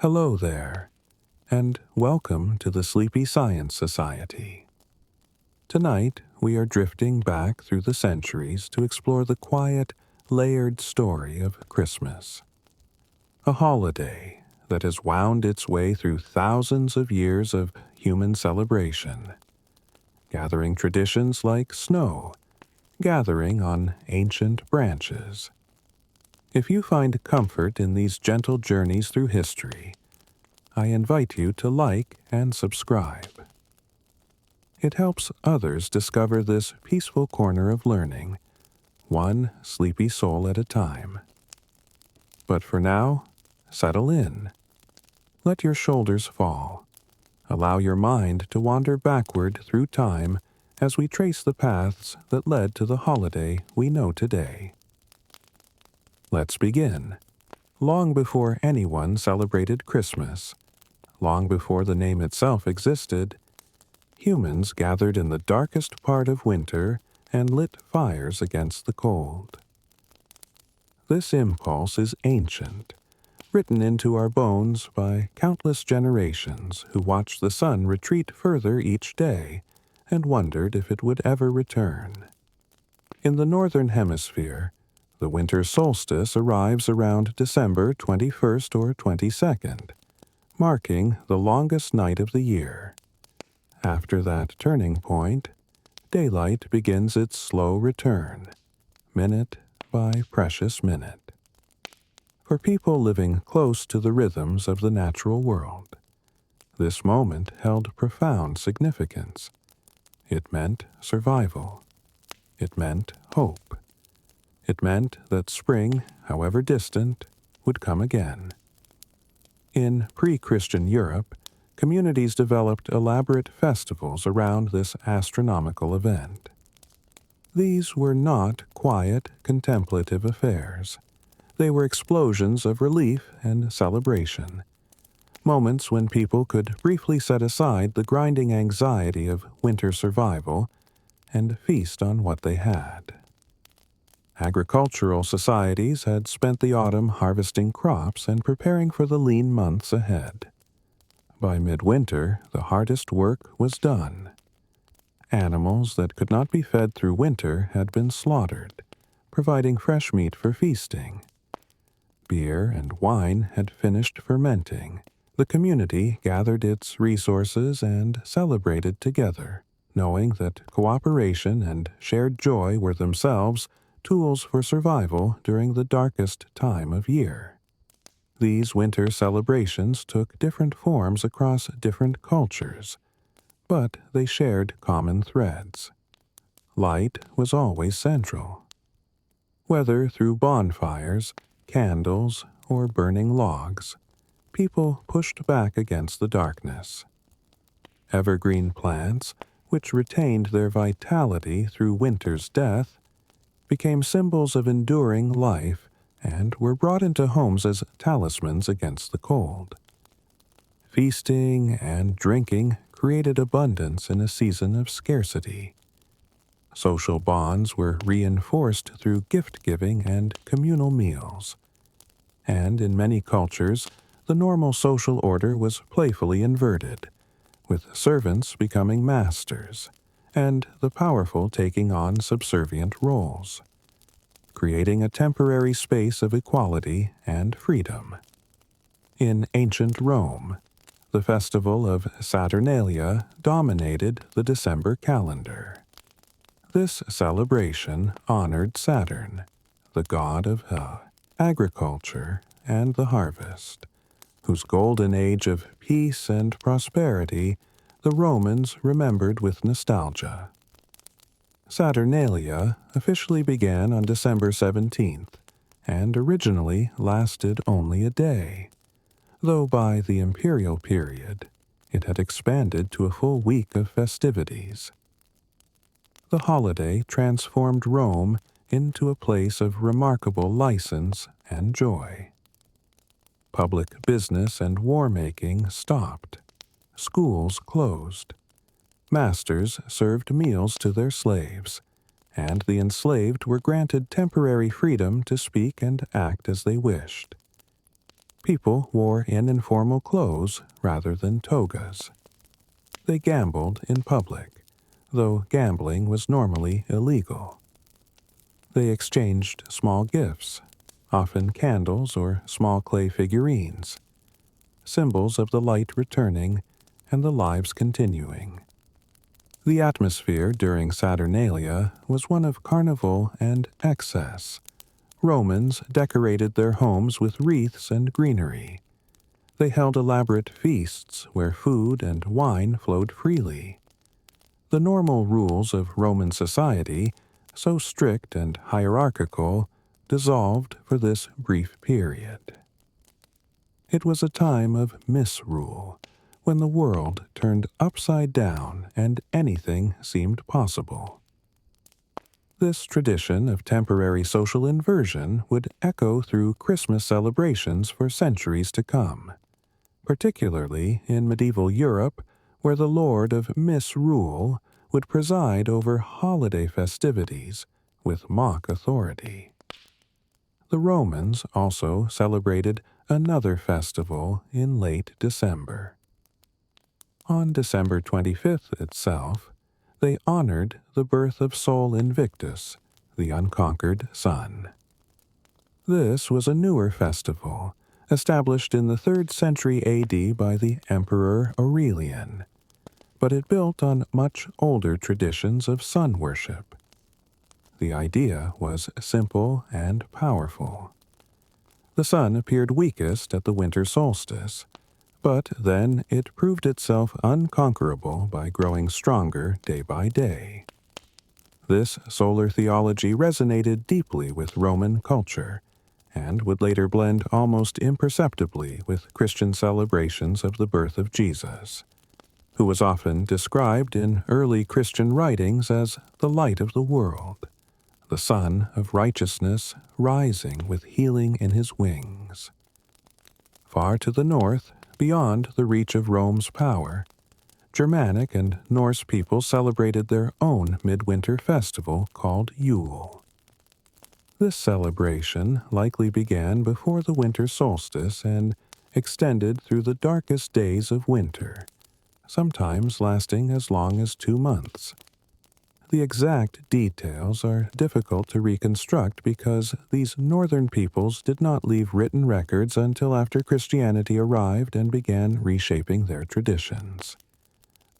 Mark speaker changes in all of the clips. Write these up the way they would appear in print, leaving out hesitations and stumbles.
Speaker 1: Hello there, and welcome to the Sleepy Science Society. Tonight, we are drifting back through the centuries to explore the quiet, layered story of Christmas. A holiday that has wound its way through thousands of years of human celebration, gathering traditions like snow, gathering on ancient branches. If you find comfort in these gentle journeys through history, I invite you to like and subscribe. It helps others discover this peaceful corner of learning, one sleepy soul at a time. But for now, settle in. Let your shoulders fall. Allow your mind to wander backward through time as we trace the paths that led to the holiday we know today. Let's begin. Long before anyone celebrated Christmas, long before the name itself existed, humans gathered in the darkest part of winter and lit fires against the cold. This impulse is ancient, written into our bones by countless generations who watched the sun retreat further each day and wondered if it would ever return. In the northern hemisphere, the winter solstice arrives around December 21st or 22nd, marking the longest night of the year. After that turning point, daylight begins its slow return, minute by precious minute. For people living close to the rhythms of the natural world, this moment held profound significance. It meant survival. It meant hope. It meant that spring, however distant, would come again. In pre-Christian Europe, communities developed elaborate festivals around this astronomical event. These were not quiet, contemplative affairs. They were explosions of relief and celebration, moments when people could briefly set aside the grinding anxiety of winter survival and feast on what they had. Agricultural societies had spent the autumn harvesting crops and preparing for the lean months ahead. By midwinter, the hardest work was done. Animals that could not be fed through winter had been slaughtered, providing fresh meat for feasting. Beer and wine had finished fermenting. The community gathered its resources and celebrated together, knowing that cooperation and shared joy were themselves tools for survival during the darkest time of year. These winter celebrations took different forms across different cultures, but they shared common threads. Light was always central. Whether through bonfires, candles, or burning logs, people pushed back against the darkness. Evergreen plants, which retained their vitality through winter's death, became symbols of enduring life and were brought into homes as talismans against the cold. Feasting and drinking created abundance in a season of scarcity. Social bonds were reinforced through gift-giving and communal meals. And in many cultures, the normal social order was playfully inverted, with servants becoming masters, and the powerful taking on subservient roles, creating a temporary space of equality and freedom. In ancient Rome, the festival of Saturnalia dominated the December calendar. This celebration honored Saturn, the god of agriculture and the harvest, whose golden age of peace and prosperity the Romans remembered with nostalgia. Saturnalia officially began on December 17th and originally lasted only a day, though by the imperial period it had expanded to a full week of festivities. The holiday transformed Rome into a place of remarkable license and joy. Public business and war-making stopped. Schools closed. Masters served meals to their slaves, and the enslaved were granted temporary freedom to speak and act as they wished. People wore informal clothes rather than togas. They gambled in public, though gambling was normally illegal. They exchanged small gifts, often candles or small clay figurines, symbols of the light returning and the lives continuing. The atmosphere during Saturnalia was one of carnival and excess. Romans decorated their homes with wreaths and greenery. They held elaborate feasts where food and wine flowed freely. The normal rules of Roman society, so strict and hierarchical, dissolved for this brief period. It was a time of misrule, when the world turned upside down and anything seemed possible. This tradition of temporary social inversion would echo through Christmas celebrations for centuries to come, particularly in medieval Europe, where the Lord of Misrule would preside over holiday festivities with mock authority. The Romans also celebrated another festival in late December. On December 25th itself, they honored the birth of Sol Invictus, the unconquered sun. This was a newer festival, established in the 3rd century AD by the Emperor Aurelian, but it built on much older traditions of sun worship. The idea was simple and powerful. The sun appeared weakest at the winter solstice, but then it proved itself unconquerable by growing stronger day by day. This solar theology resonated deeply with Roman culture, and would later blend almost imperceptibly with Christian celebrations of the birth of Jesus, who was often described in early Christian writings as the light of the world, the sun of righteousness rising with healing in his wings. Far to the north, beyond the reach of Rome's power, Germanic and Norse people celebrated their own midwinter festival called Yule. This celebration likely began before the winter solstice and extended through the darkest days of winter, sometimes lasting as long as 2 months. The exact details are difficult to reconstruct because these northern peoples did not leave written records until after Christianity arrived and began reshaping their traditions.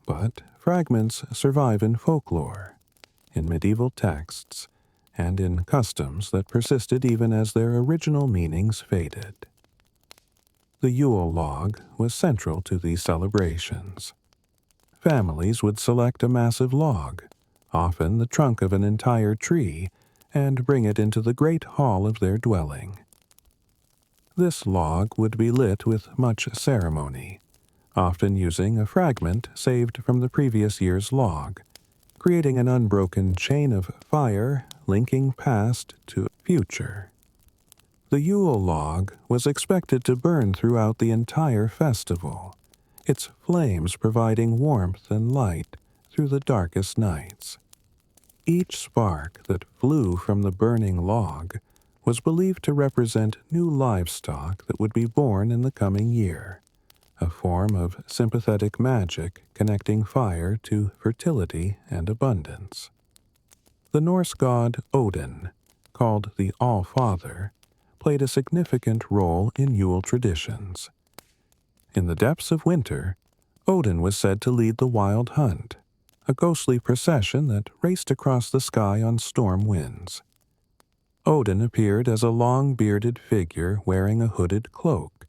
Speaker 1: But fragments survive in folklore, in medieval texts, and in customs that persisted even as their original meanings faded. The Yule log was central to these celebrations. Families would select a massive log, often the trunk of an entire tree, and bring it into the great hall of their dwelling. This log would be lit with much ceremony, often using a fragment saved from the previous year's log, creating an unbroken chain of fire linking past to future. The Yule log was expected to burn throughout the entire festival, its flames providing warmth and light through the darkest nights. Each spark that flew from the burning log was believed to represent new livestock that would be born in the coming year, a form of sympathetic magic connecting fire to fertility and abundance. The Norse god Odin, called the All-Father, played a significant role in Yule traditions. In the depths of winter, Odin was said to lead the wild hunt, a ghostly procession that raced across the sky on storm winds. Odin appeared as a long-bearded figure wearing a hooded cloak,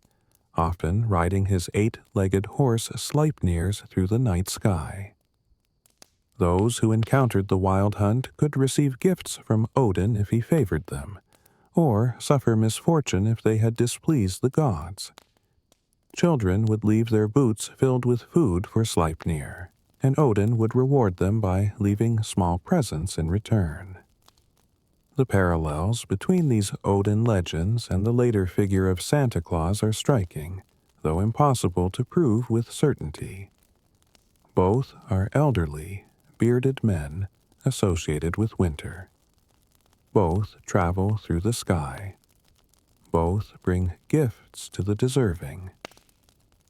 Speaker 1: often riding his 8-legged horse Sleipnir's through the night sky. Those who encountered the wild hunt could receive gifts from Odin if he favored them, or suffer misfortune if they had displeased the gods. Children would leave their boots filled with food for Sleipnir, and Odin would reward them by leaving small presents in return. The parallels between these Odin legends and the later figure of Santa Claus are striking, though impossible to prove with certainty. Both are elderly, bearded men associated with winter. Both travel through the sky. both bring gifts to the deserving.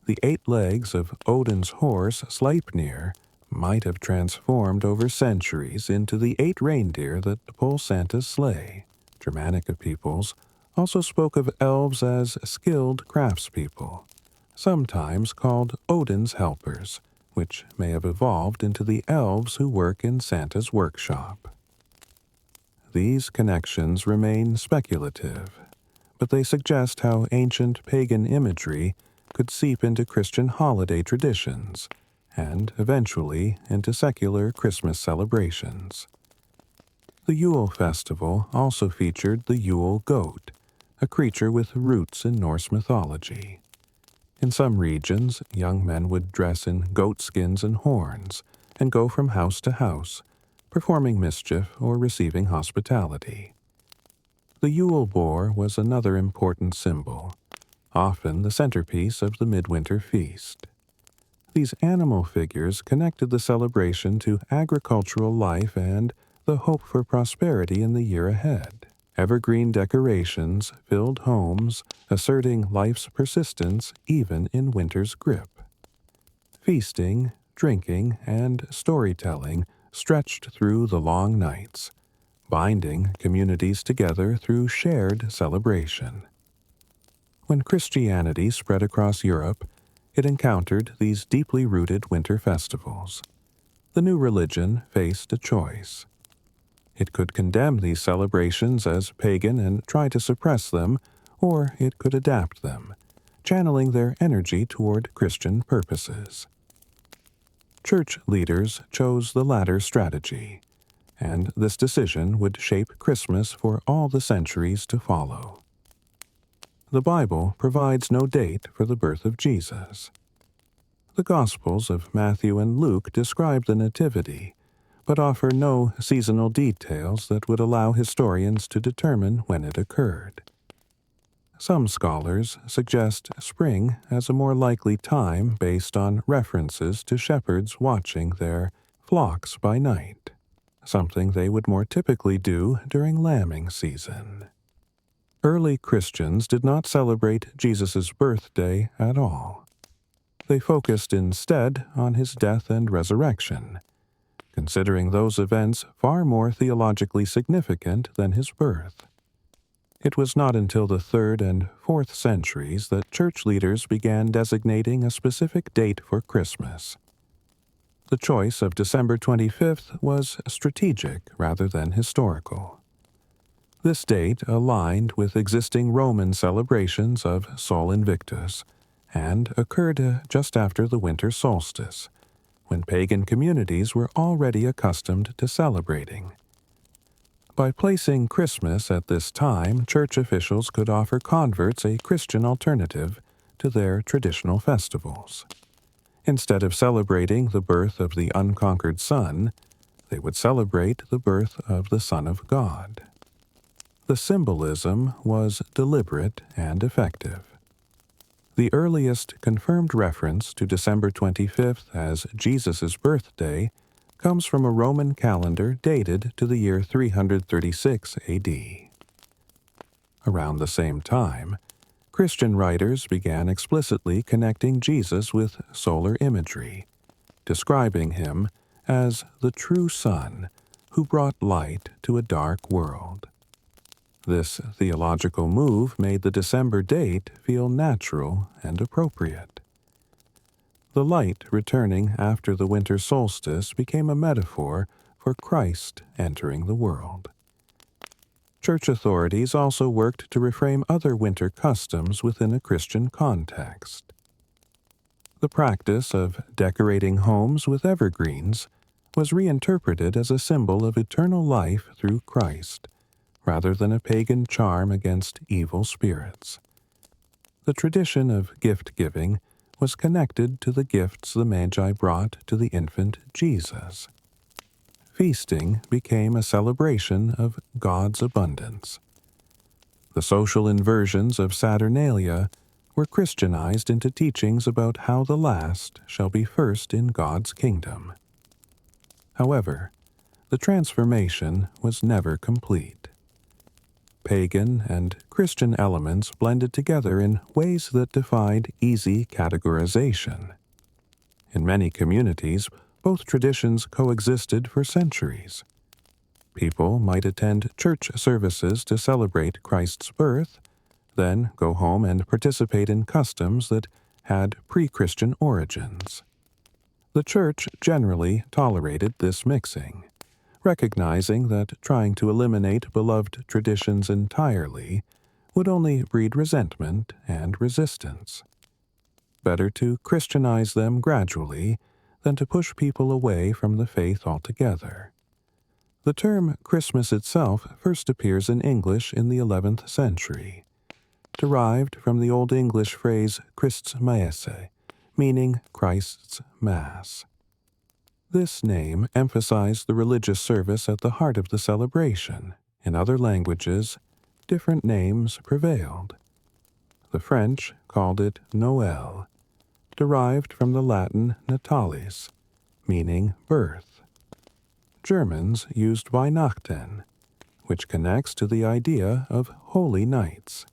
Speaker 1: The 8 legs of Odin's horse Sleipnir might have transformed over centuries into the 8 reindeer that pull Santa's sleigh. Germanic peoples also spoke of elves as skilled craftspeople, sometimes called Odin's helpers, which may have evolved into the elves who work in Santa's workshop. These connections remain speculative, but they suggest how ancient pagan imagery could seep into Christian holiday traditions, and eventually into secular Christmas celebrations. The Yule festival also featured the Yule goat, a creature with roots in Norse mythology. In some regions, young men would dress in goat skins and horns and go from house to house, performing mischief or receiving hospitality. The Yule boar was another important symbol, often the centerpiece of the midwinter feast. These animal figures connected the celebration to agricultural life and the hope for prosperity in the year ahead. Evergreen decorations filled homes, asserting life's persistence even in winter's grip. Feasting, drinking, and storytelling stretched through the long nights, binding communities together through shared celebration. When Christianity spread across Europe, it encountered these deeply rooted winter festivals. The new religion faced a choice. It could condemn these celebrations as pagan and try to suppress them, or it could adapt them, channeling their energy toward Christian purposes. Church leaders chose the latter strategy, and this decision would shape Christmas for all the centuries to follow. The Bible provides no date for the birth of Jesus. The Gospels of Matthew and Luke describe the Nativity, but offer no seasonal details that would allow historians to determine when it occurred. Some scholars suggest spring as a more likely time based on references to shepherds watching their flocks by night, something they would more typically do during lambing season. Early Christians did not celebrate Jesus' birthday at all. They focused instead on his death and resurrection, considering those events far more theologically significant than his birth. It was not until the 3rd and 4th centuries that church leaders began designating a specific date for Christmas. The choice of December 25th was strategic rather than historical. This date aligned with existing Roman celebrations of Sol Invictus and occurred just after the winter solstice, when pagan communities were already accustomed to celebrating. By placing Christmas at this time, church officials could offer converts a Christian alternative to their traditional festivals. Instead of celebrating the birth of the unconquered Son, they would celebrate the birth of the Son of God. The symbolism was deliberate and effective. The earliest confirmed reference to December 25th as Jesus' birthday comes from a Roman calendar dated to the year 336 A.D. Around the same time, Christian writers began explicitly connecting Jesus with solar imagery, describing him as the true sun who brought light to a dark world. This theological move made the December date feel natural and appropriate. The light returning after the winter solstice became a metaphor for Christ entering the world. Church authorities also worked to reframe other winter customs within a Christian context. The practice of decorating homes with evergreens was reinterpreted as a symbol of eternal life through Christ, rather than a pagan charm against evil spirits. The tradition of gift-giving was connected to the gifts the Magi brought to the infant Jesus. Feasting became a celebration of God's abundance. The social inversions of Saturnalia were Christianized into teachings about how the last shall be first in God's kingdom. However, the transformation was never complete. pagan and Christian elements blended together in ways that defied easy categorization. In many communities, both traditions coexisted for centuries. People might attend church services to celebrate Christ's birth, then go home and participate in customs that had pre-Christian origins. The Church generally tolerated this mixing, recognizing that trying to eliminate beloved traditions entirely would only breed resentment and resistance. Better to Christianize them gradually than to push people away from the faith altogether. The term Christmas itself first appears in English in the 11th century, derived from the Old English phrase Christ's Messe, meaning Christ's Mass. This name emphasized the religious service at the heart of the celebration. In other languages, different names prevailed. The French called it Noël, derived from the Latin natalis, meaning birth. Germans used Weihnachten, which connects to the idea of holy nights.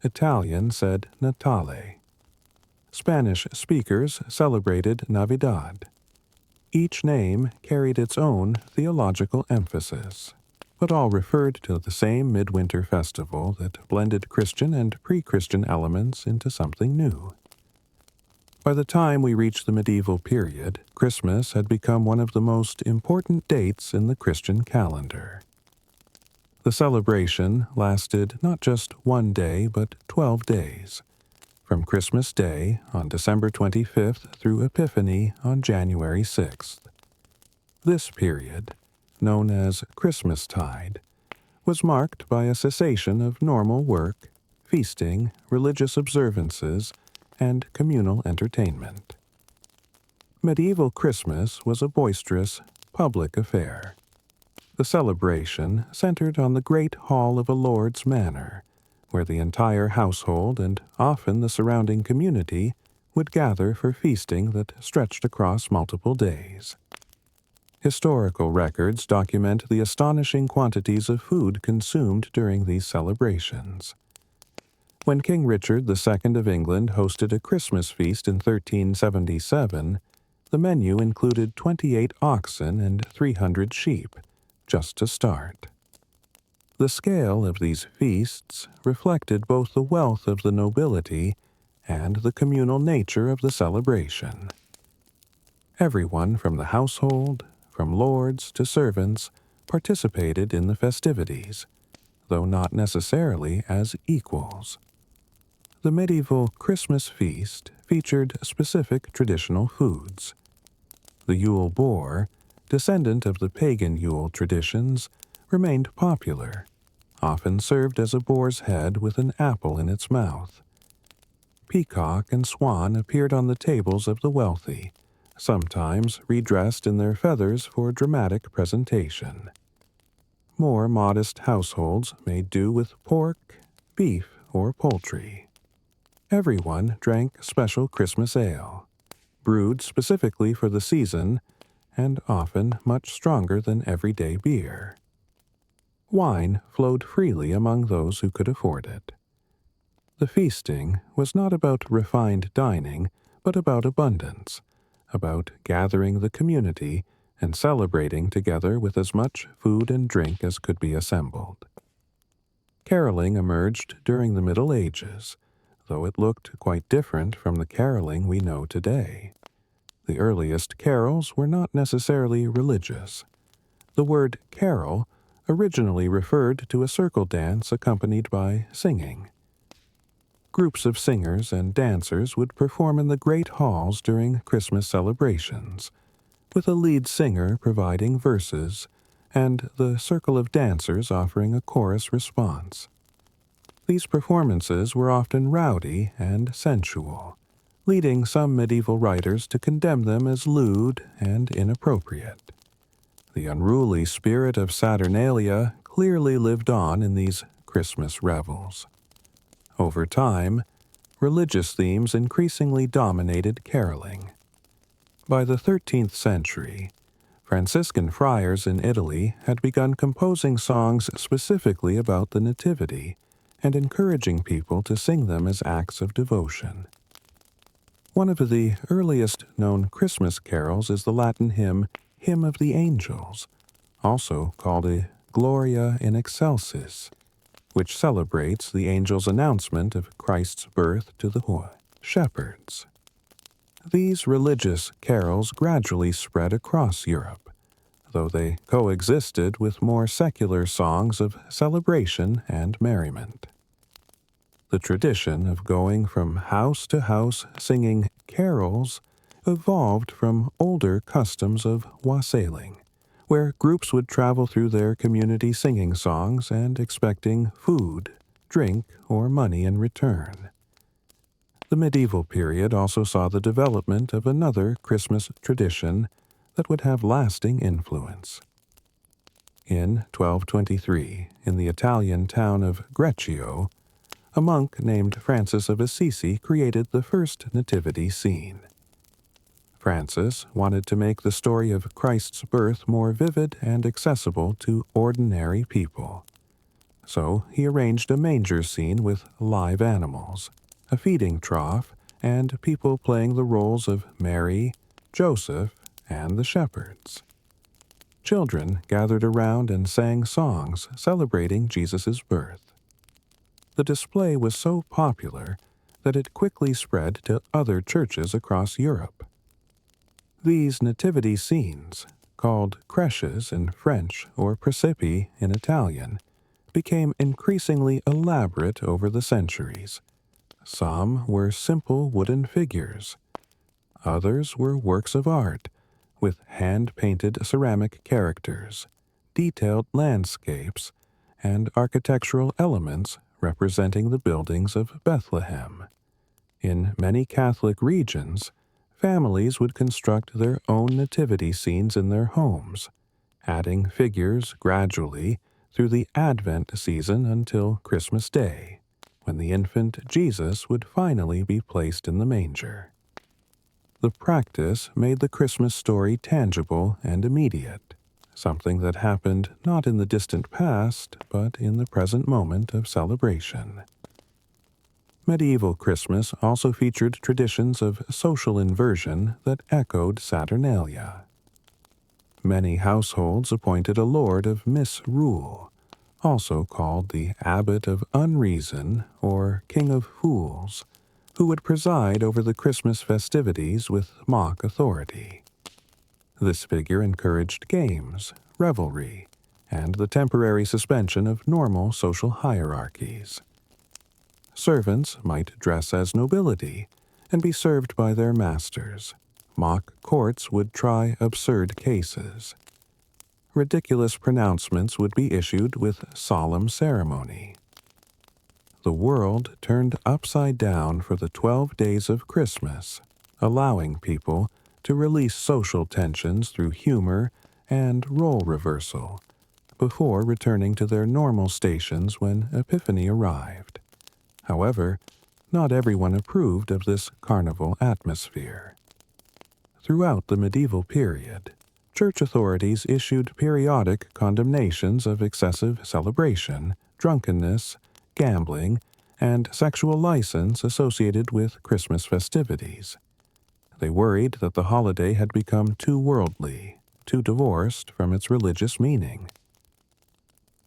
Speaker 1: Italian said Natale. Spanish speakers celebrated Navidad. Each name carried its own theological emphasis, but all referred to the same midwinter festival that blended Christian and pre-Christian elements into something new. By the time we reach the medieval period, Christmas had become one of the most important dates in the Christian calendar. The celebration lasted not just one day, but 12 days, from Christmas Day on December 25th through Epiphany on January 6th. This period, known as Christmastide, was marked by a cessation of normal work, feasting, religious observances, and communal entertainment. Medieval Christmas was a boisterous, public affair. The celebration centered on the great hall of a lord's manor, where the entire household and often the surrounding community would gather for feasting that stretched across multiple days. Historical records document the astonishing quantities of food consumed during these celebrations. When King Richard II of England hosted a Christmas feast in 1377, the menu included 28 oxen and 300 sheep, just to start. The scale of these feasts reflected both the wealth of the nobility and the communal nature of the celebration. Everyone from the household, from lords to servants, participated in the festivities, though not necessarily as equals. The medieval Christmas feast featured specific traditional foods. The Yule boar, descendant of the pagan Yule traditions, remained popular, often served as a boar's head with an apple in its mouth. Peacock and swan appeared on the tables of the wealthy, sometimes redressed in their feathers for dramatic presentation. More modest households made do with pork, beef, or poultry. Everyone drank special Christmas ale, brewed specifically for the season, and often much stronger than everyday beer. Wine flowed freely among those who could afford it. The feasting was not about refined dining, but about abundance, about gathering the community and celebrating together with as much food and drink as could be assembled. Caroling emerged during the Middle Ages, though it looked quite different from the caroling we know today. The earliest carols were not necessarily religious. The word carol originally referred to a circle dance accompanied by singing. Groups of singers and dancers would perform in the great halls during Christmas celebrations, with a lead singer providing verses and the circle of dancers offering a chorus response. These performances were often rowdy and sensual, leading some medieval writers to condemn them as lewd and inappropriate. The unruly spirit of Saturnalia clearly lived on in these Christmas revels. Over time, religious themes increasingly dominated caroling. By the 13th century, Franciscan friars in Italy had begun composing songs specifically about the Nativity and encouraging people to sing them as acts of devotion. One of the earliest known Christmas carols is the Latin Hymn of the Angels, also called a Gloria in Excelsis, which celebrates the angels' announcement of Christ's birth to the shepherds. These religious carols gradually spread across Europe, though they coexisted with more secular songs of celebration and merriment. The tradition of going from house to house singing carols evolved from older customs of wassailing, where groups would travel through their community singing songs and expecting food, drink, or money in return. The medieval period also saw the development of another Christmas tradition that would have lasting influence. In 1223, in the Italian town of Greccio, a monk named Francis of Assisi created the first nativity scene. Francis wanted to make the story of Christ's birth more vivid and accessible to ordinary people. So he arranged a manger scene with live animals, a feeding trough, and people playing the roles of Mary, Joseph, and the shepherds. Children gathered around and sang songs celebrating Jesus' birth. The display was so popular that it quickly spread to other churches across Europe. These nativity scenes, called creches in French or presepi in Italian, became increasingly elaborate over the centuries. Some were simple wooden figures. Others were works of art, with hand-painted ceramic characters, detailed landscapes, and architectural elements representing the buildings of Bethlehem. In many Catholic regions, families would construct their own nativity scenes in their homes, adding figures gradually through the Advent season until Christmas Day, when the infant Jesus would finally be placed in the manger. The practice made the Christmas story tangible and immediate, something that happened not in the distant past, but in the present moment of celebration. Medieval Christmas also featured traditions of social inversion that echoed Saturnalia. Many households appointed a lord of misrule, also called the Abbot of Unreason or King of Fools, who would preside over the Christmas festivities with mock authority. This figure encouraged games, revelry, and the temporary suspension of normal social hierarchies. Servants might dress as nobility and be served by their masters. Mock courts would try absurd cases. Ridiculous pronouncements would be issued with solemn ceremony. The world turned upside down for the 12 days of Christmas, allowing people to release social tensions through humor and role reversal, before returning to their normal stations when Epiphany arrived. However, not everyone approved of this carnival atmosphere. Throughout the medieval period, church authorities issued periodic condemnations of excessive celebration, drunkenness, gambling, and sexual license associated with Christmas festivities. They worried that the holiday had become too worldly, too divorced from its religious meaning.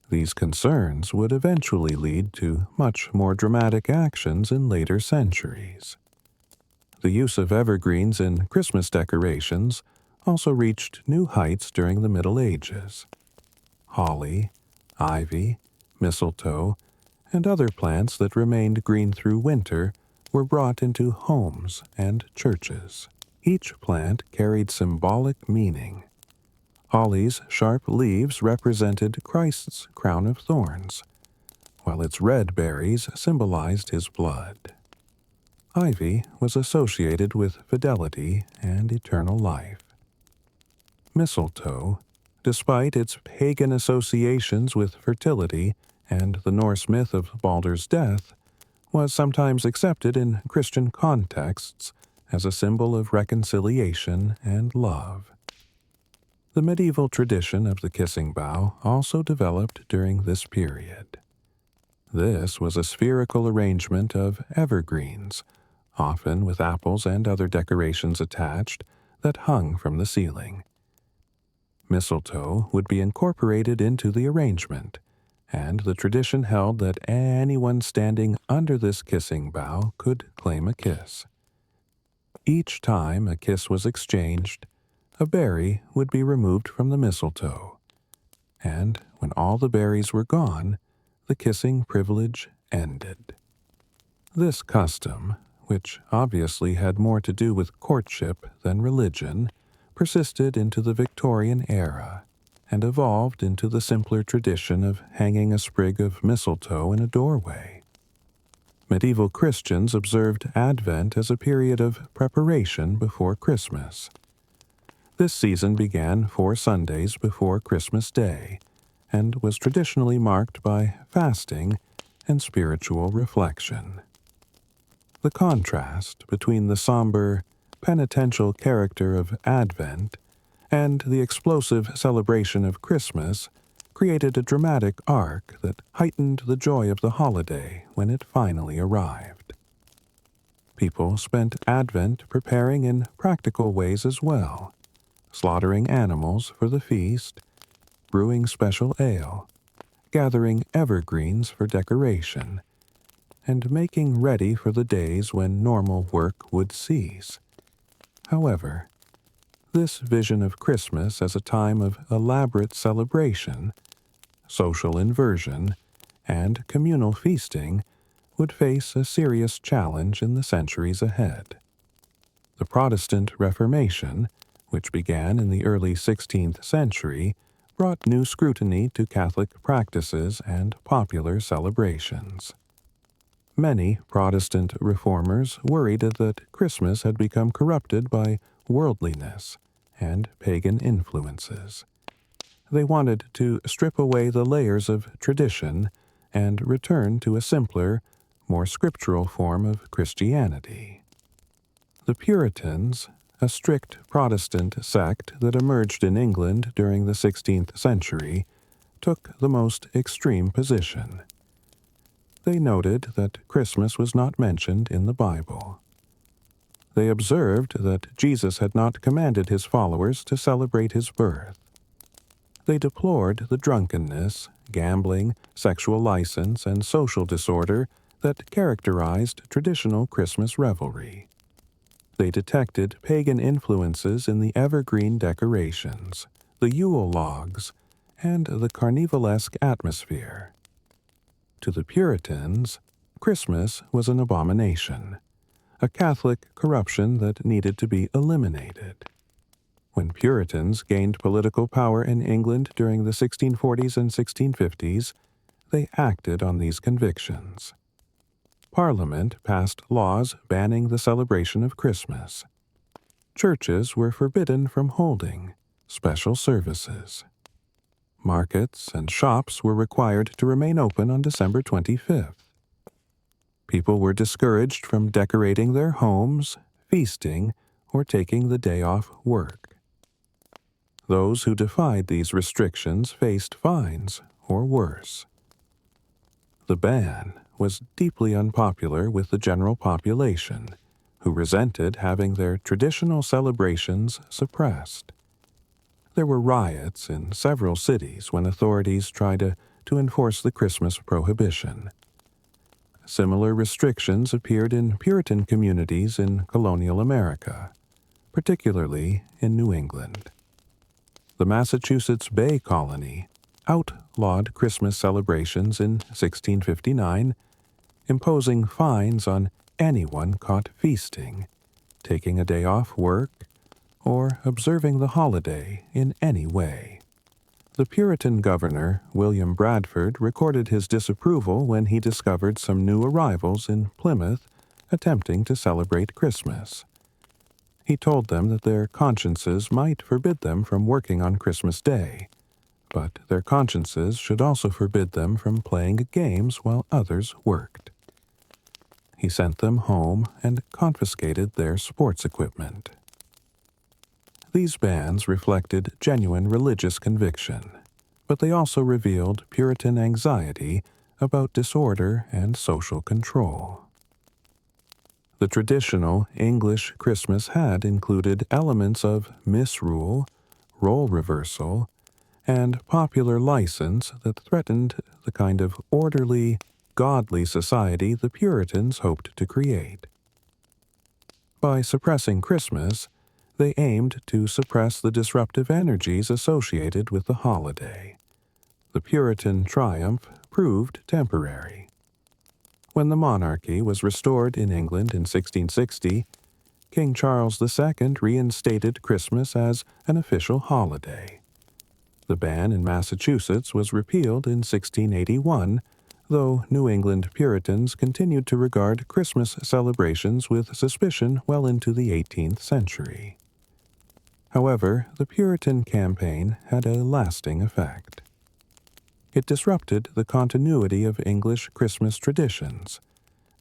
Speaker 1: These concerns would eventually lead to much more dramatic actions in later centuries. The use of evergreens in Christmas decorations also reached new heights during the Middle Ages. Holly, ivy, mistletoe, and other plants that remained green through winter were brought into homes and churches. Each plant carried symbolic meaning. Holly's sharp leaves represented Christ's crown of thorns, while its red berries symbolized his blood. Ivy was associated with fidelity and eternal life. Mistletoe, despite its pagan associations with fertility and the Norse myth of Baldur's death, was sometimes accepted in Christian contexts as a symbol of reconciliation and love. The medieval tradition of the kissing bough also developed during this period. This was a spherical arrangement of evergreens, often with apples and other decorations attached, that hung from the ceiling. Mistletoe would be incorporated into the arrangement, and the tradition held that anyone standing under this kissing bough could claim a kiss. Each time a kiss was exchanged, a berry would be removed from the mistletoe, and when all the berries were gone, the kissing privilege ended. This custom, which obviously had more to do with courtship than religion, persisted into the Victorian era and evolved into the simpler tradition of hanging a sprig of mistletoe in a doorway. Medieval Christians observed Advent as a period of preparation before Christmas. This season began 4 Sundays before Christmas Day and was traditionally marked by fasting and spiritual reflection. The contrast between the somber, penitential character of Advent and the explosive celebration of Christmas created a dramatic arc that heightened the joy of the holiday when it finally arrived. People spent Advent preparing in practical ways as well, slaughtering animals for the feast, brewing special ale, gathering evergreens for decoration, and making ready for the days when normal work would cease. However, this vision of Christmas as a time of elaborate celebration, social inversion, and communal feasting would face a serious challenge in the centuries ahead. The Protestant Reformation, which began in the early 16th century, brought new scrutiny to Catholic practices and popular celebrations. Many Protestant reformers worried that Christmas had become corrupted by worldliness and pagan influences. They wanted to strip away the layers of tradition and return to a simpler, more scriptural form of Christianity. The Puritans, a strict Protestant sect that emerged in England during the 16th century, took the most extreme position. They noted that Christmas was not mentioned in the Bible. They observed that Jesus had not commanded his followers to celebrate his birth. They deplored the drunkenness, gambling, sexual license, and social disorder that characterized traditional Christmas revelry. They detected pagan influences in the evergreen decorations, the Yule logs, and the carnivalesque atmosphere. To the Puritans, Christmas was an abomination, a Catholic corruption that needed to be eliminated. When Puritans gained political power in England during the 1640s and 1650s, they acted on these convictions. Parliament passed laws banning the celebration of Christmas. Churches were forbidden from holding special services. Markets and shops were required to remain open on December 25th. People were discouraged from decorating their homes, feasting, or taking the day off work. Those who defied these restrictions faced fines or worse. The ban was deeply unpopular with the general population, who resented having their traditional celebrations suppressed. There were riots in several cities when authorities tried to enforce the Christmas prohibition. Similar restrictions appeared in Puritan communities in colonial America, particularly in New England. The Massachusetts Bay Colony outlawed Christmas celebrations in 1659, imposing fines on anyone caught feasting, taking a day off work, or observing the holiday in any way. The Puritan governor, William Bradford, recorded his disapproval when he discovered some new arrivals in Plymouth attempting to celebrate Christmas. He told them that their consciences might forbid them from working on Christmas Day, but their consciences should also forbid them from playing games while others worked. He sent them home and confiscated their sports equipment. These bans reflected genuine religious conviction, but they also revealed Puritan anxiety about disorder and social control. The traditional English Christmas had included elements of misrule, role reversal, and popular license that threatened the kind of orderly, godly society the Puritans hoped to create. By suppressing Christmas, they aimed to suppress the disruptive energies associated with the holiday. The Puritan triumph proved temporary. When the monarchy was restored in England in 1660, King Charles II reinstated Christmas as an official holiday. The ban in Massachusetts was repealed in 1681, though New England Puritans continued to regard Christmas celebrations with suspicion well into the 18th century. However, the Puritan campaign had a lasting effect. It disrupted the continuity of English Christmas traditions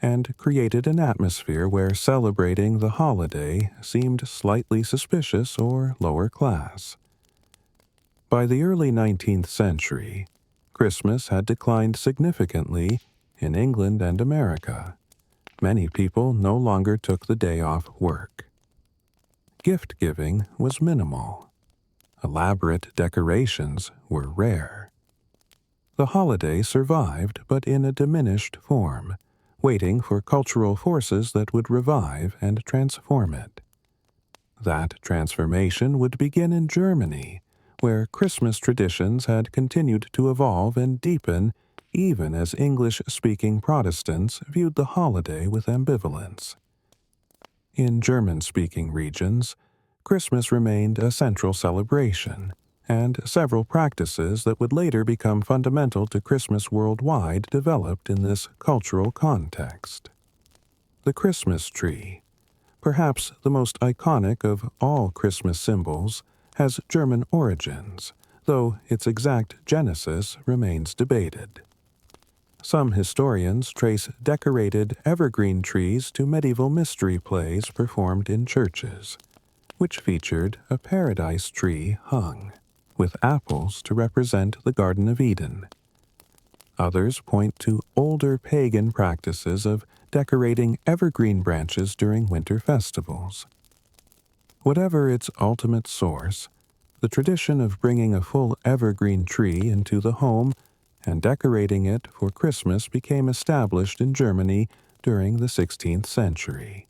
Speaker 1: and created an atmosphere where celebrating the holiday seemed slightly suspicious or lower class. By the early 19th century, Christmas had declined significantly in England and America. Many people no longer took the day off work. Gift-giving was minimal. Elaborate decorations were rare. The holiday survived, but in a diminished form, waiting for cultural forces that would revive and transform it. That transformation would begin in Germany, where Christmas traditions had continued to evolve and deepen even as English-speaking Protestants viewed the holiday with ambivalence. In German-speaking regions, Christmas remained a central celebration, and several practices that would later become fundamental to Christmas worldwide developed in this cultural context. The Christmas tree, perhaps the most iconic of all Christmas symbols, has German origins, though its exact genesis remains debated. Some historians trace decorated evergreen trees to medieval mystery plays performed in churches, which featured a paradise tree hung, with apples to represent the Garden of Eden. Others point to older pagan practices of decorating evergreen branches during winter festivals. Whatever its ultimate source, the tradition of bringing a full evergreen tree into the home and decorating it for Christmas became established in Germany during the 16th century.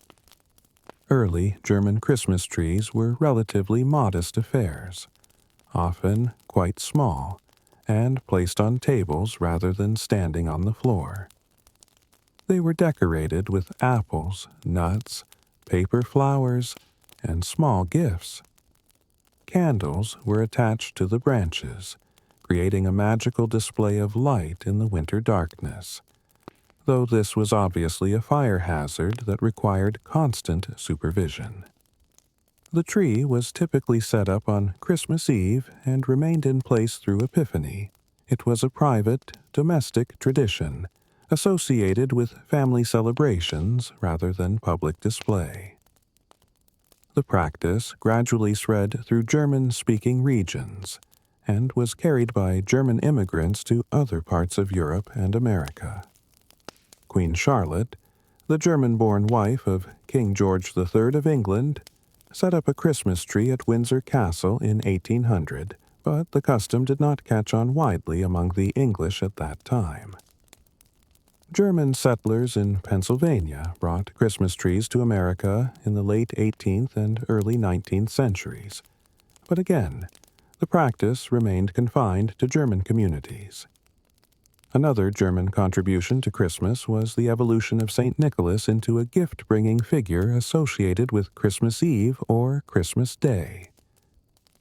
Speaker 1: Early German Christmas trees were relatively modest affairs, often quite small, and placed on tables rather than standing on the floor. They were decorated with apples, nuts, paper flowers, and small gifts. Candles were attached to the branches, creating a magical display of light in the winter darkness, though this was obviously a fire hazard that required constant supervision. The tree was typically set up on Christmas Eve and remained in place through Epiphany. It was a private, domestic tradition, associated with family celebrations rather than public display. The practice gradually spread through German-speaking regions and was carried by German immigrants to other parts of Europe and America. Queen Charlotte, the German-born wife of King George III of England, set up a Christmas tree at Windsor Castle in 1800, but the custom did not catch on widely among the English at that time. German settlers in Pennsylvania brought Christmas trees to America in the late 18th and early 19th centuries, but again, the practice remained confined to German communities. Another German contribution to Christmas was the evolution of St. Nicholas into a gift-bringing figure associated with Christmas Eve or Christmas Day.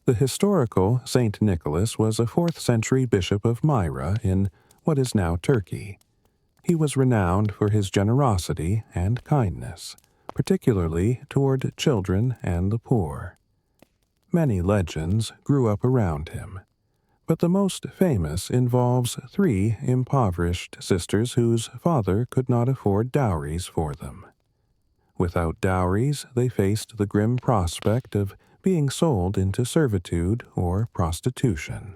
Speaker 1: The historical St. Nicholas was a 4th-century bishop of Myra in what is now Turkey. He was renowned for his generosity and kindness, particularly toward children and the poor. Many legends grew up around him, but the most famous involves 3 impoverished sisters whose father could not afford dowries for them. Without dowries, they faced the grim prospect of being sold into servitude or prostitution.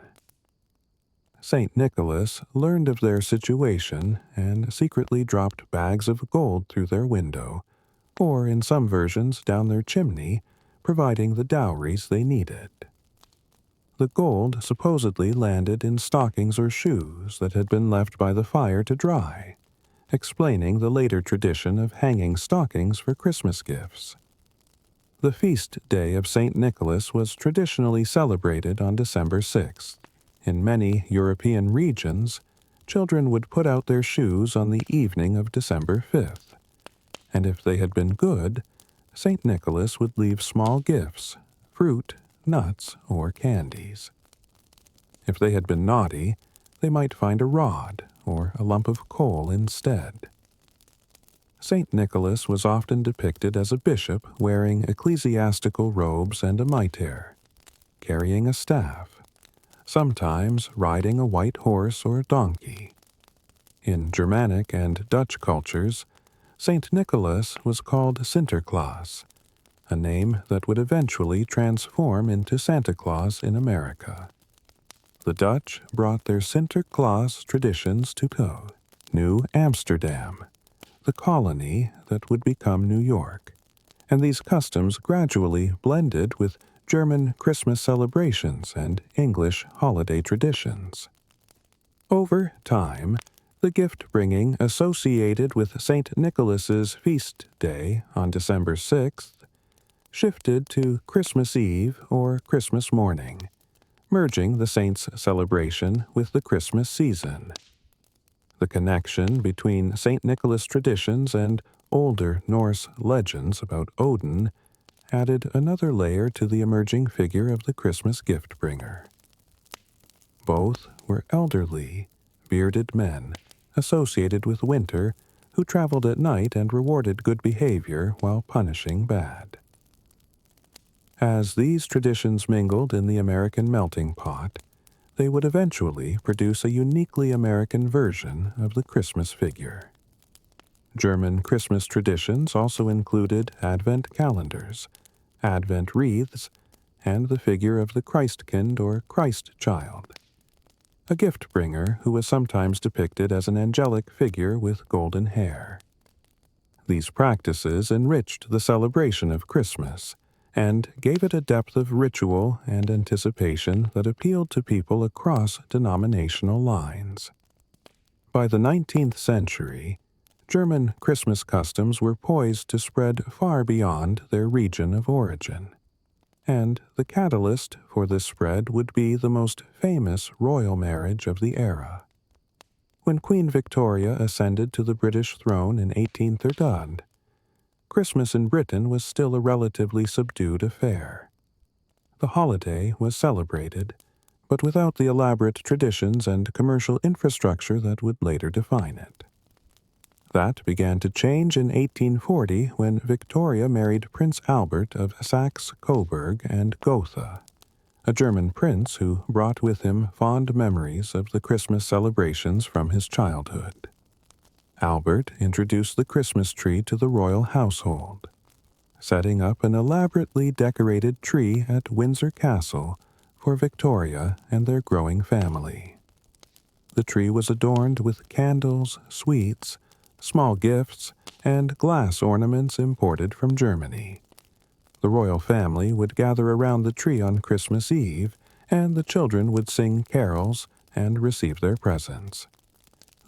Speaker 1: St. Nicholas learned of their situation and secretly dropped bags of gold through their window, or in some versions down their chimney, providing the dowries they needed. The gold supposedly landed in stockings or shoes that had been left by the fire to dry, explaining the later tradition of hanging stockings for Christmas gifts. The feast day of St. Nicholas was traditionally celebrated on December 6th. In many European regions, children would put out their shoes on the evening of December 5th, and if they had been good, St. Nicholas would leave small gifts, fruit, nuts, or candies. If they had been naughty, they might find a rod or a lump of coal instead. St. Nicholas was often depicted as a bishop wearing ecclesiastical robes and a mitre, carrying a staff, sometimes riding a white horse or donkey. In Germanic and Dutch cultures, St. Nicholas was called Sinterklaas, a name that would eventually transform into Santa Claus in America. The Dutch brought their Sinterklaas traditions to New Amsterdam, the colony that would become New York, and these customs gradually blended with German Christmas celebrations and English holiday traditions. Over time, the gift-bringing associated with St. Nicholas's feast day on December 6th shifted to Christmas Eve or Christmas morning, merging the saint's celebration with the Christmas season. The connection between St. Nicholas traditions and older Norse legends about Odin added another layer to the emerging figure of the Christmas gift-bringer. Both were elderly, bearded men associated with winter who traveled at night and rewarded good behavior while punishing bad. As these traditions mingled in the American melting pot, they would eventually produce a uniquely American version of the Christmas figure. German Christmas traditions also included Advent calendars, Advent wreaths, and the figure of the Christkind or Christ child, a gift-bringer who was sometimes depicted as an angelic figure with golden hair. These practices enriched the celebration of Christmas and gave it a depth of ritual and anticipation that appealed to people across denominational lines. By the 19th century, German Christmas customs were poised to spread far beyond their region of origin, and the catalyst for this spread would be the most famous royal marriage of the era. When Queen Victoria ascended to the British throne in 1830, Christmas in Britain was still a relatively subdued affair. The holiday was celebrated, but without the elaborate traditions and commercial infrastructure that would later define it. That began to change in 1840 when Victoria married Prince Albert of Saxe-Coburg and Gotha, a German prince who brought with him fond memories of the Christmas celebrations from his childhood. Albert introduced the Christmas tree to the royal household, setting up an elaborately decorated tree at Windsor Castle for Victoria and their growing family. The tree was adorned with candles, sweets, small gifts, and glass ornaments imported from Germany. The royal family would gather around the tree on Christmas Eve, and the children would sing carols and receive their presents.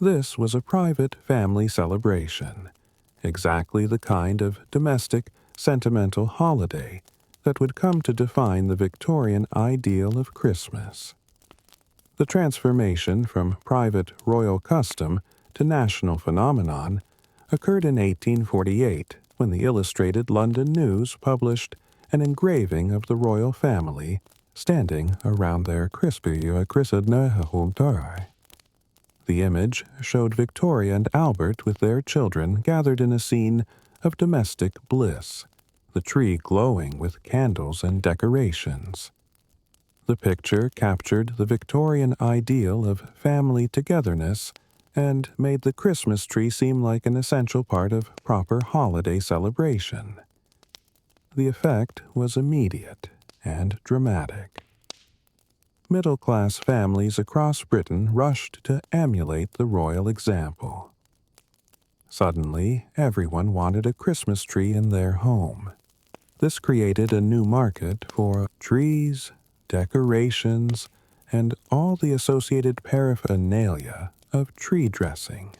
Speaker 1: This was a private family celebration, exactly the kind of domestic, sentimental holiday that would come to define the Victorian ideal of Christmas. The transformation from private royal custom to national phenomenon occurred in 1848 when the Illustrated London News published an engraving of the royal family standing around their Christmas. The image showed Victoria and Albert with their children gathered in a scene of domestic bliss, the tree glowing with candles and decorations. The picture captured the Victorian ideal of family togetherness and made the Christmas tree seem like an essential part of proper holiday celebration. The effect was immediate. and dramatic. Middle-class families across Britain rushed to emulate the royal example. Suddenly, everyone wanted a Christmas tree in their home. This created a new market for trees, decorations, and all the associated paraphernalia of tree dressing.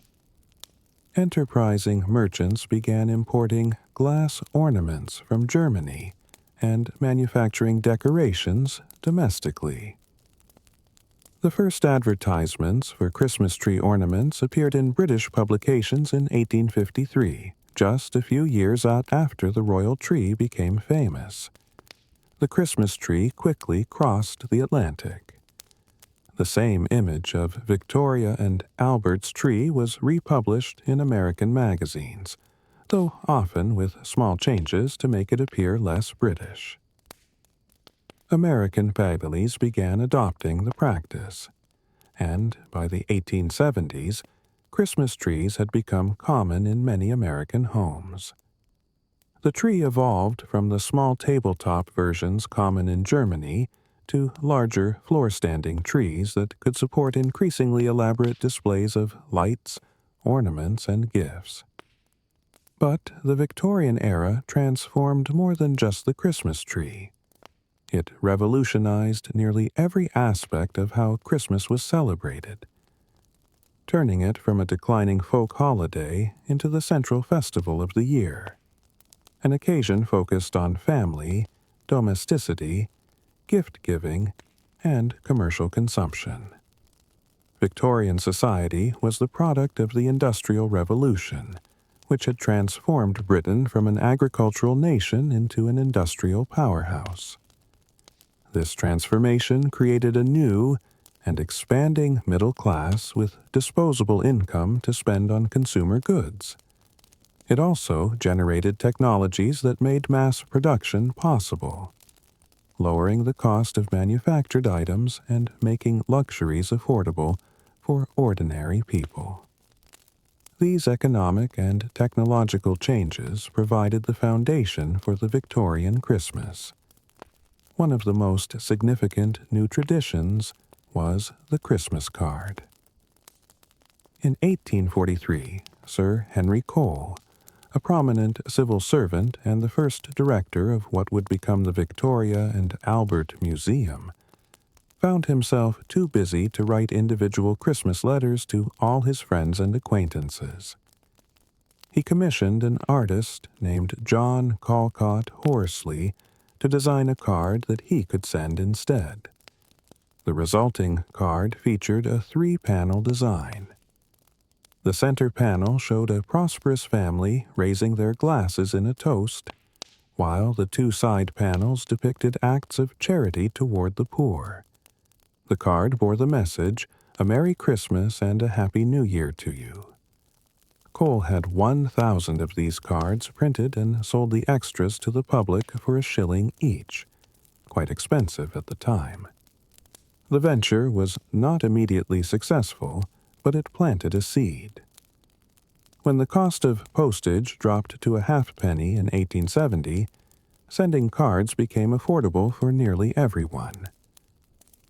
Speaker 1: Enterprising merchants began importing glass ornaments from Germany and manufacturing decorations domestically. The first advertisements for Christmas tree ornaments appeared in British publications in 1853, just a few years after the royal tree became famous. The Christmas tree quickly crossed the Atlantic. The same image of Victoria and Albert's tree was republished in American magazines, though often with small changes to make it appear less British. American families began adopting the practice, and by the 1870s, Christmas trees had become common in many American homes. The tree evolved from the small tabletop versions common in Germany to larger floor-standing trees that could support increasingly elaborate displays of lights, ornaments, and gifts. But the Victorian era transformed more than just the Christmas tree. It revolutionized nearly every aspect of how Christmas was celebrated, turning it from a declining folk holiday into the central festival of the year, an occasion focused on family, domesticity, gift-giving, and commercial consumption. Victorian society was the product of the Industrial Revolution, which had transformed Britain from an agricultural nation into an industrial powerhouse. This transformation created a new and expanding middle class with disposable income to spend on consumer goods. It also generated technologies that made mass production possible, lowering the cost of manufactured items and making luxuries affordable for ordinary people. These economic and technological changes provided the foundation for the Victorian Christmas. One of the most significant new traditions was the Christmas card. In 1843, Sir Henry Cole, a prominent civil servant and the first director of what would become the Victoria and Albert Museum, found himself too busy to write individual Christmas letters to all his friends and acquaintances. He commissioned an artist named John Calcott Horsley to design a card that he could send instead. The resulting card featured a 3-panel design. The center panel showed a prosperous family raising their glasses in a toast, while the 2 side panels depicted acts of charity toward the poor. The card bore the message, "A Merry Christmas and a Happy New Year to you." Cole had 1,000 of these cards printed and sold the extras to the public for a shilling each, quite expensive at the time. The venture was not immediately successful, but it planted a seed. When the cost of postage dropped to a halfpenny in 1870, sending cards became affordable for nearly everyone.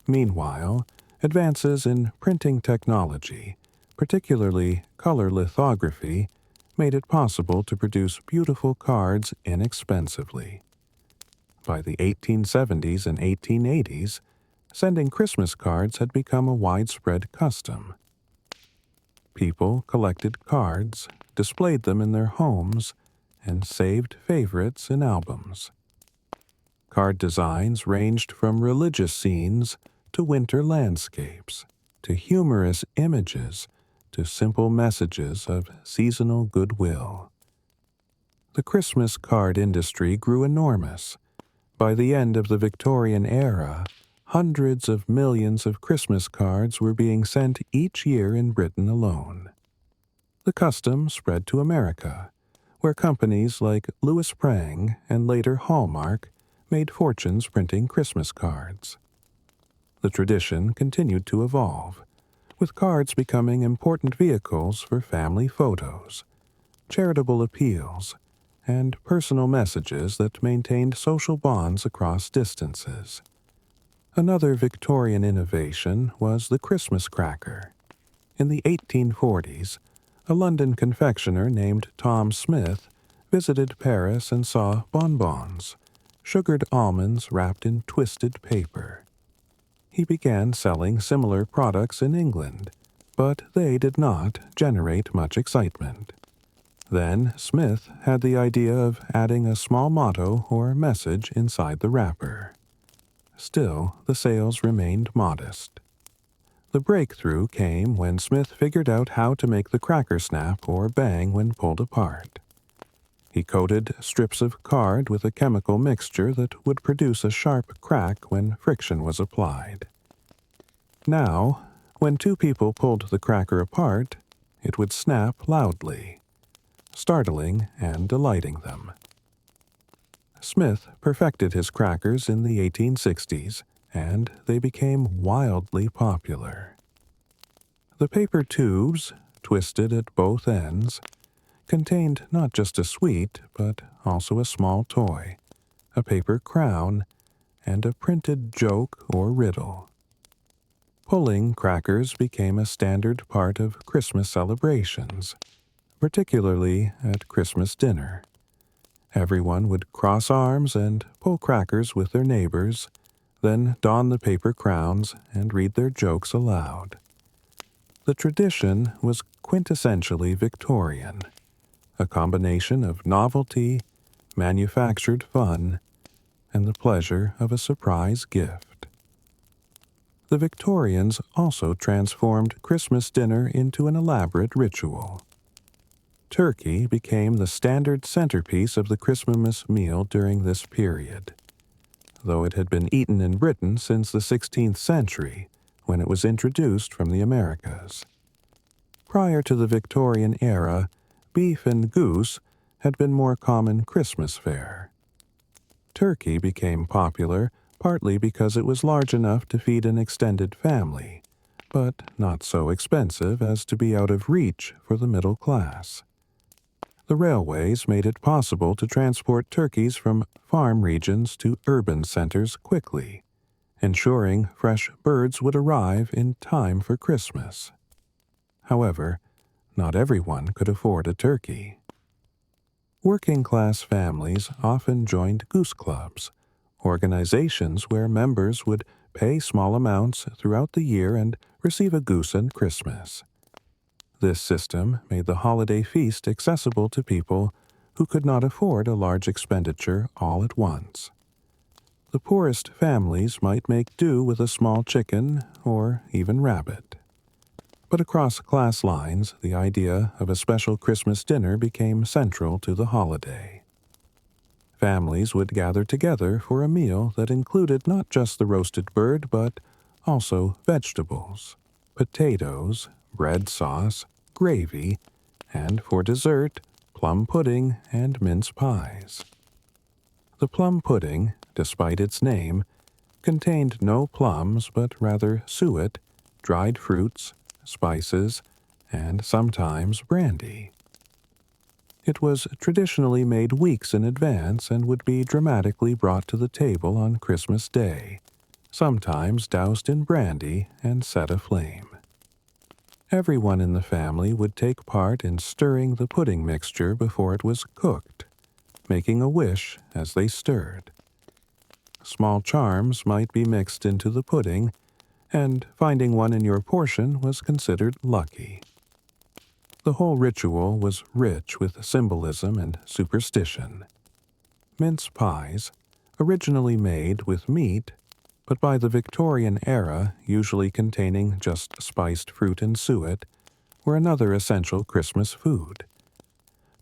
Speaker 1: Meanwhile, advances in printing technology, particularly color lithography, made it possible to produce beautiful cards inexpensively. By the 1870s and 1880s, sending Christmas cards had become a widespread custom. People collected cards, displayed them in their homes, and saved favorites in albums. Card designs ranged from religious scenes to winter landscapes, to humorous images, to simple messages of seasonal goodwill. The Christmas card industry grew enormous. By the end of the Victorian era, hundreds of millions of Christmas cards were being sent each year in Britain alone. The custom spread to America, where companies like Louis Prang and later Hallmark made fortunes printing Christmas cards. The tradition continued to evolve, with cards becoming important vehicles for family photos, charitable appeals, and personal messages that maintained social bonds across distances. Another Victorian innovation was the Christmas cracker. In the 1840s, a London confectioner named Tom Smith visited Paris and saw bonbons, sugared almonds wrapped in twisted paper. He began selling similar products in England, but they did not generate much excitement. Then Smith had the idea of adding a small motto or message inside the wrapper. Still, the sales remained modest. The breakthrough came when Smith figured out how to make the cracker snap or bang when pulled apart. He coated strips of card with a chemical mixture that would produce a sharp crack when friction was applied. Now, when two people pulled the cracker apart, it would snap loudly, startling and delighting them. Smith perfected his crackers in the 1860s, and they became wildly popular. The paper tubes, twisted at both ends, contained not just a sweet, but also a small toy, a paper crown, and a printed joke or riddle. Pulling crackers became a standard part of Christmas celebrations, particularly at Christmas dinner. Everyone would cross arms and pull crackers with their neighbors, then don the paper crowns and read their jokes aloud. The tradition was quintessentially Victorian, a combination of novelty, manufactured fun, and the pleasure of a surprise gift. The Victorians also transformed Christmas dinner into an elaborate ritual. Turkey became the standard centerpiece of the Christmas meal during this period, though it had been eaten in Britain since the 16th century, when it was introduced from the Americas. Prior to the Victorian era, beef and goose had been more common Christmas fare. Turkey became popular partly because it was large enough to feed an extended family, but not so expensive as to be out of reach for the middle class. The railways made it possible to transport turkeys from farm regions to urban centers quickly, ensuring fresh birds would arrive in time for Christmas. However, not everyone could afford a turkey. Working-class families often joined goose clubs, organizations where members would pay small amounts throughout the year and receive a goose at Christmas. This system made the holiday feast accessible to people who could not afford a large expenditure all at once. The poorest families might make do with a small chicken or even rabbit. But across class lines, the idea of a special Christmas dinner became central to the holiday. Families would gather together for a meal that included not just the roasted bird, but also vegetables, potatoes, bread sauce, gravy, and for dessert, plum pudding and mince pies. The plum pudding, despite its name, contained no plums but rather suet, dried fruits, spices, and sometimes brandy. It was traditionally made weeks in advance and would be dramatically brought to the table on Christmas Day, sometimes doused in brandy and set aflame. Everyone in the family would take part in stirring the pudding mixture before it was cooked, making a wish as they stirred. Small charms might be mixed into the pudding, and finding one in your portion was considered lucky. The whole ritual was rich with symbolism and superstition. Mince pies, originally made with meat, but by the Victorian era usually containing just spiced fruit and suet, were another essential Christmas food.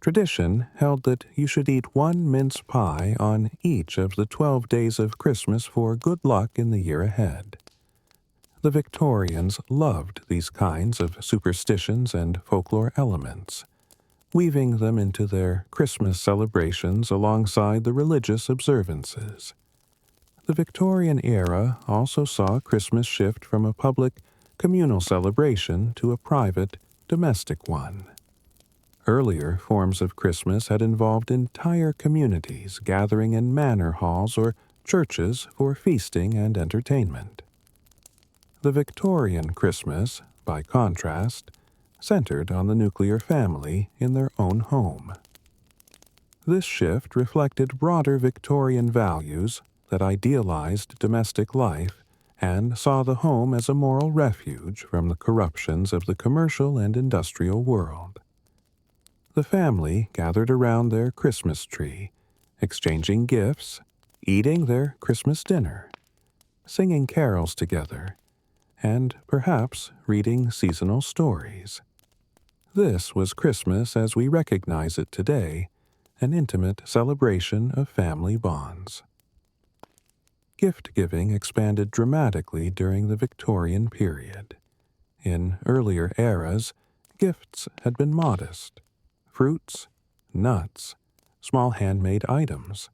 Speaker 1: Tradition held that you should eat one mince pie on each of the 12 days of Christmas for good luck in the year ahead. The Victorians loved these kinds of superstitions and folklore elements, weaving them into their Christmas celebrations alongside the religious observances. The Victorian era also saw Christmas shift from a public, communal celebration to a private, domestic one. Earlier forms of Christmas had involved entire communities gathering in manor halls or churches for feasting and entertainment. The Victorian Christmas, by contrast, centered on the nuclear family in their own home. This shift reflected broader Victorian values that idealized domestic life and saw the home as a moral refuge from the corruptions of the commercial and industrial world. The family gathered around their Christmas tree, exchanging gifts, eating their Christmas dinner, singing carols together, and perhaps reading seasonal stories. This was Christmas as we recognize it today, an intimate celebration of family bonds. Gift-giving expanded dramatically during the Victorian period. In earlier eras, gifts had been modest: fruits, nuts, small handmade items.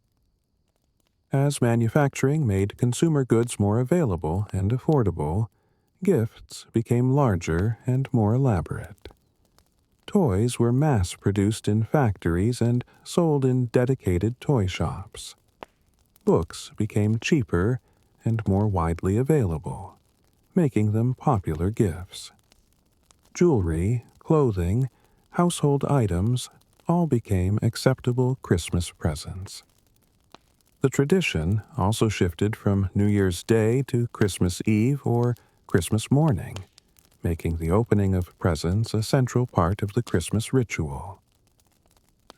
Speaker 1: As manufacturing made consumer goods more available and affordable, gifts became larger and more elaborate. Toys were mass-produced in factories and sold in dedicated toy shops. Books became cheaper and more widely available, making them popular gifts. Jewelry, clothing, household items all became acceptable Christmas presents. The tradition also shifted from New Year's Day to Christmas Eve or Christmas morning, making the opening of presents a central part of the Christmas ritual.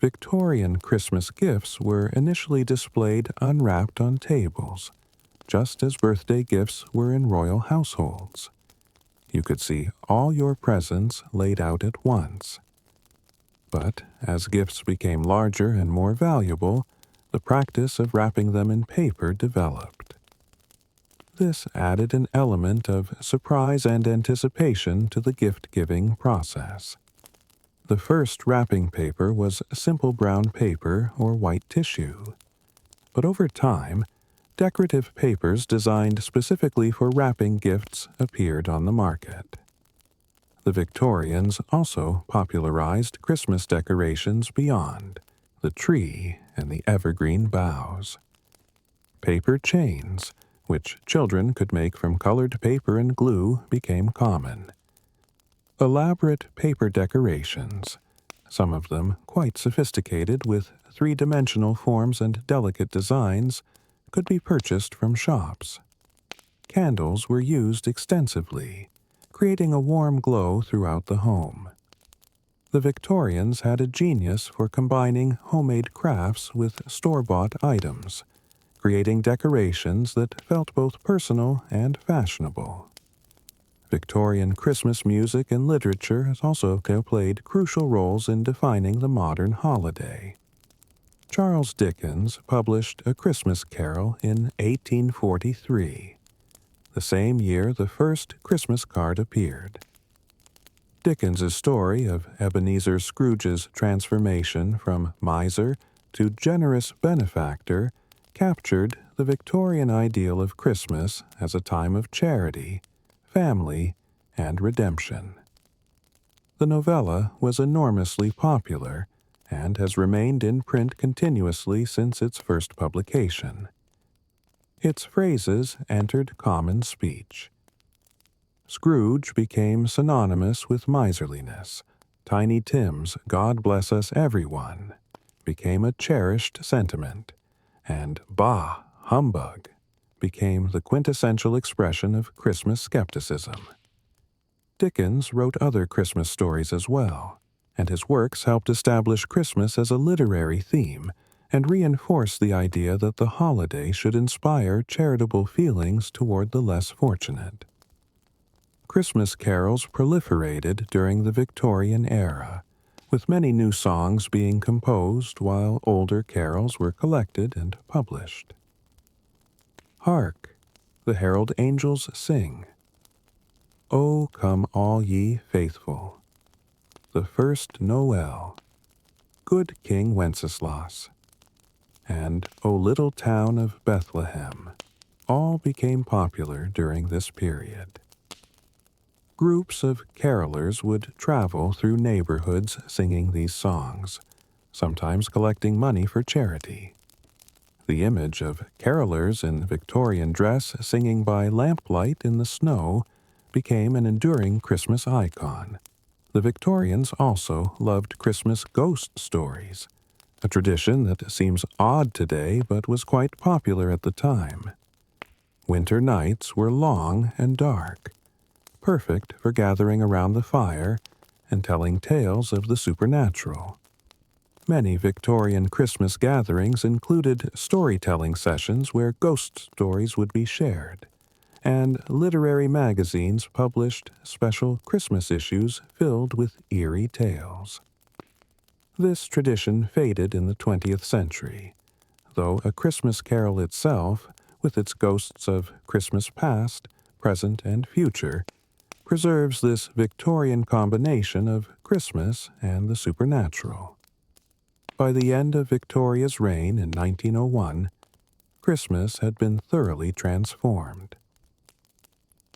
Speaker 1: Victorian Christmas gifts were initially displayed unwrapped on tables, just as birthday gifts were in royal households. You could see all your presents laid out at once. But as gifts became larger and more valuable, the practice of wrapping them in paper developed. This added an element of surprise and anticipation to the gift-giving process. The first wrapping paper was simple brown paper or white tissue. But over time, decorative papers designed specifically for wrapping gifts appeared on the market. The Victorians also popularized Christmas decorations beyond the tree and the evergreen boughs. Paper chains, which children could make from colored paper and glue, became common. Elaborate paper decorations, some of them quite sophisticated with three-dimensional forms and delicate designs, could be purchased from shops. Candles were used extensively, creating a warm glow throughout the home. The Victorians had a genius for combining homemade crafts with store-bought items, creating decorations that felt both personal and fashionable. Victorian Christmas music and literature has also played crucial roles in defining the modern holiday. Charles Dickens published A Christmas Carol in 1843, the same year the first Christmas card appeared. Dickens's story of Ebenezer Scrooge's transformation from miser to generous benefactor captured the Victorian ideal of Christmas as a time of charity, family, and redemption. The novella was enormously popular and has remained in print continuously since its first publication. Its phrases entered common speech. Scrooge became synonymous with miserliness. Tiny Tim's "God bless us everyone" became a cherished sentiment, and "Bah, humbug" became the quintessential expression of Christmas skepticism. Dickens wrote other Christmas stories as well, and his works helped establish Christmas as a literary theme and reinforce the idea that the holiday should inspire charitable feelings toward the less fortunate. Christmas carols proliferated during the Victorian era, with many new songs being composed while older carols were collected and published. Hark! The herald angels sing. O come all ye faithful. The first Noel. Good King Wenceslas. And O little town of Bethlehem all became popular during this period. Groups of carolers would travel through neighborhoods singing these songs, sometimes collecting money for charity. The image of carolers in Victorian dress singing by lamplight in the snow became an enduring Christmas icon. The Victorians also loved Christmas ghost stories, a tradition that seems odd today but was quite popular at the time. Winter nights were long and dark, perfect for gathering around the fire and telling tales of the supernatural. Many Victorian Christmas gatherings included storytelling sessions where ghost stories would be shared, and literary magazines published special Christmas issues filled with eerie tales. This tradition faded in the 20th century, though A Christmas Carol itself, with its ghosts of Christmas past, present, and future, preserves this Victorian combination of Christmas and the supernatural. By the end of Victoria's reign in 1901, Christmas had been thoroughly transformed.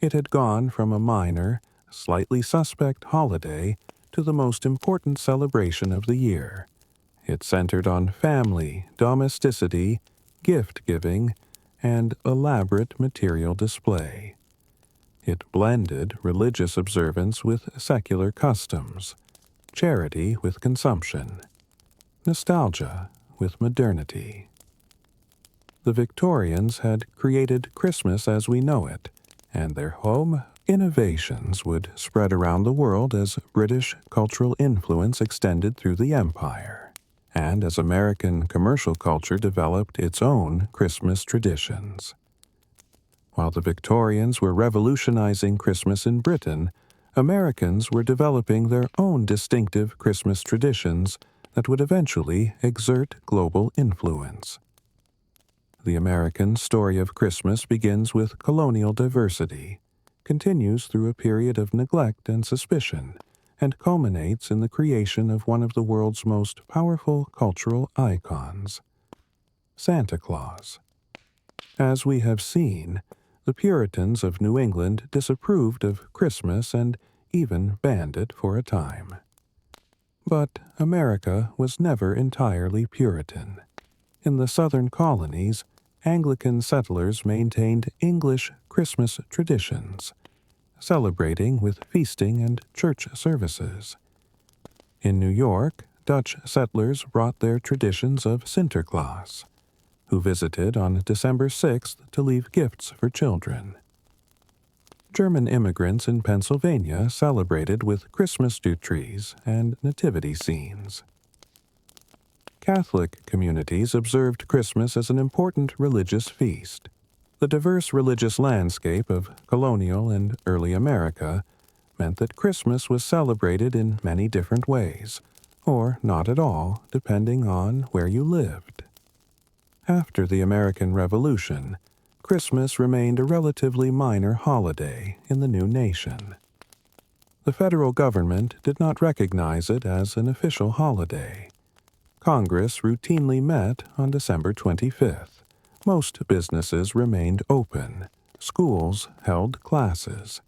Speaker 1: It had gone from a minor, slightly suspect holiday to the most important celebration of the year. It centered on family, domesticity, gift-giving, and elaborate material display. It blended religious observance with secular customs, charity with consumption, nostalgia with modernity. The Victorians had created Christmas as we know it, and their home innovations would spread around the world as British cultural influence extended through the empire, and as American commercial culture developed its own Christmas traditions. While the Victorians were revolutionizing Christmas in Britain, Americans were developing their own distinctive Christmas traditions that would eventually exert global influence. The American story of Christmas begins with colonial diversity, continues through a period of neglect and suspicion, and culminates in the creation of one of the world's most powerful cultural icons, Santa Claus. As we have seen, the Puritans of New England disapproved of Christmas and even banned it for a time. But America was never entirely Puritan. In the southern colonies, Anglican settlers maintained English Christmas traditions, celebrating with feasting and church services. In New York, Dutch settlers brought their traditions of Sinterklaas, who visited on December 6th to leave gifts for children. German immigrants in Pennsylvania celebrated with Christmas trees and nativity scenes. Catholic communities observed Christmas as an important religious feast. The diverse religious landscape of colonial and early America meant that Christmas was celebrated in many different ways, or not at all, depending on where you lived. After the American Revolution, Christmas remained a relatively minor holiday in the new nation. The federal government did not recognize it as an official holiday. Congress routinely met on December 25th. Most businesses remained open. Schools held classes.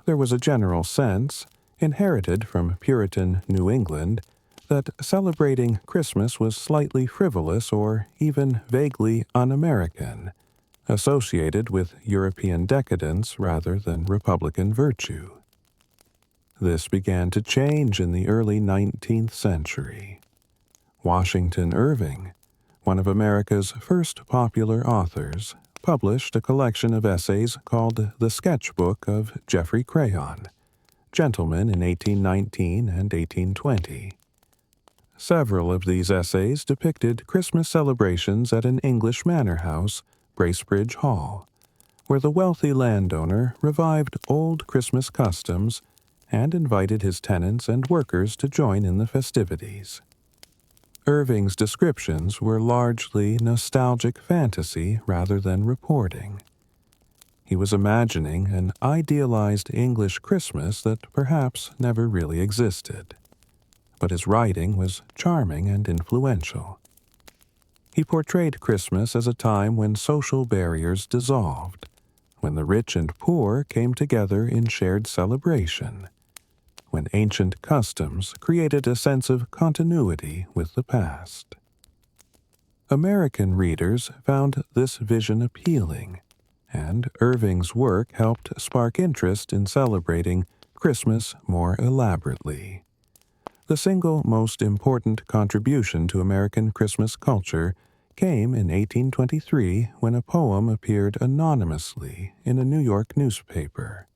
Speaker 1: There was a general sense, inherited from Puritan New England, that celebrating Christmas was slightly frivolous or even vaguely un-American, associated with European decadence rather than Republican virtue. This began to change in the early 19th century. Washington Irving, one of America's first popular authors, published a collection of essays called The Sketchbook of Geoffrey Crayon, Gentleman in 1819 and 1820. Several of these essays depicted Christmas celebrations at an English manor house, Bracebridge Hall, where the wealthy landowner revived old Christmas customs and invited his tenants and workers to join in the festivities. Irving's descriptions were largely nostalgic fantasy rather than reporting. He was imagining an idealized English Christmas that perhaps never really existed. But his writing was charming and influential. He portrayed Christmas as a time when social barriers dissolved, when the rich and poor came together in shared celebration, when ancient customs created a sense of continuity with the past. American readers found this vision appealing, and Irving's work helped spark interest in celebrating Christmas more elaborately. The single most important contribution to American Christmas culture came in 1823 when a poem appeared anonymously in a New York newspaper.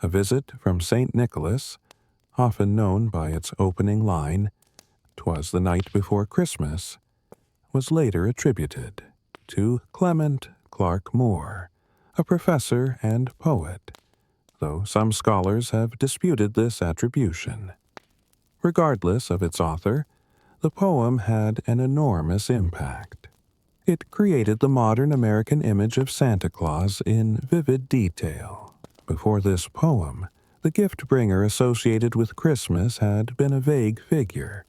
Speaker 1: A Visit from St. Nicholas, often known by its opening line, "'Twas the night before Christmas," was later attributed to Clement Clarke Moore, a professor and poet, though some scholars have disputed this attribution. Regardless of its author, the poem had an enormous impact. It created the modern American image of Santa Claus in vivid detail. Before this poem, the gift-bringer associated with Christmas had been a vague figure,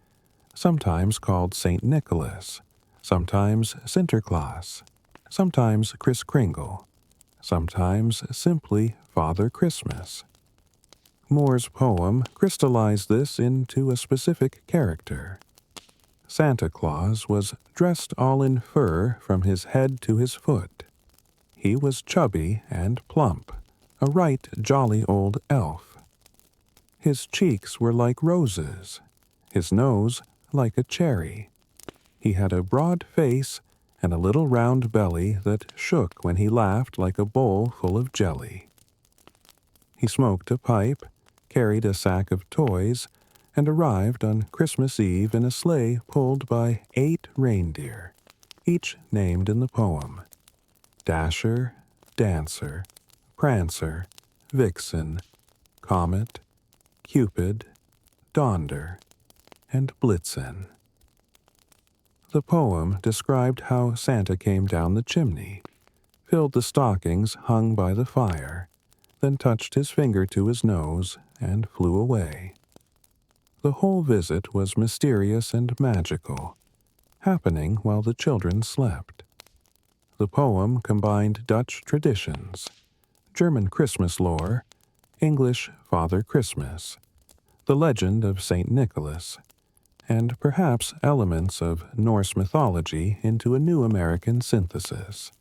Speaker 1: sometimes called St. Nicholas, sometimes Sinterklaas, sometimes Kris Kringle, sometimes simply Father Christmas. Moore's poem crystallized this into a specific character. Santa Claus was dressed all in fur from his head to his foot. He was chubby and plump, a right jolly old elf. His cheeks were like roses, his nose like a cherry. He had a broad face and a little round belly that shook when he laughed like a bowl full of jelly. He smoked a pipe, carried a sack of toys, and arrived on Christmas Eve in a sleigh pulled by 8 reindeer, each named in the poem: Dasher, Dancer, Prancer, Vixen, Comet, Cupid, Donder, and Blitzen. The poem described how Santa came down the chimney, filled the stockings hung by the fire, then touched his finger to his nose and flew away. The whole visit was mysterious and magical, happening while the children slept. The poem combined Dutch traditions, German Christmas lore, English Father Christmas, the legend of St. Nicholas, and perhaps elements of Norse mythology into a new American synthesis.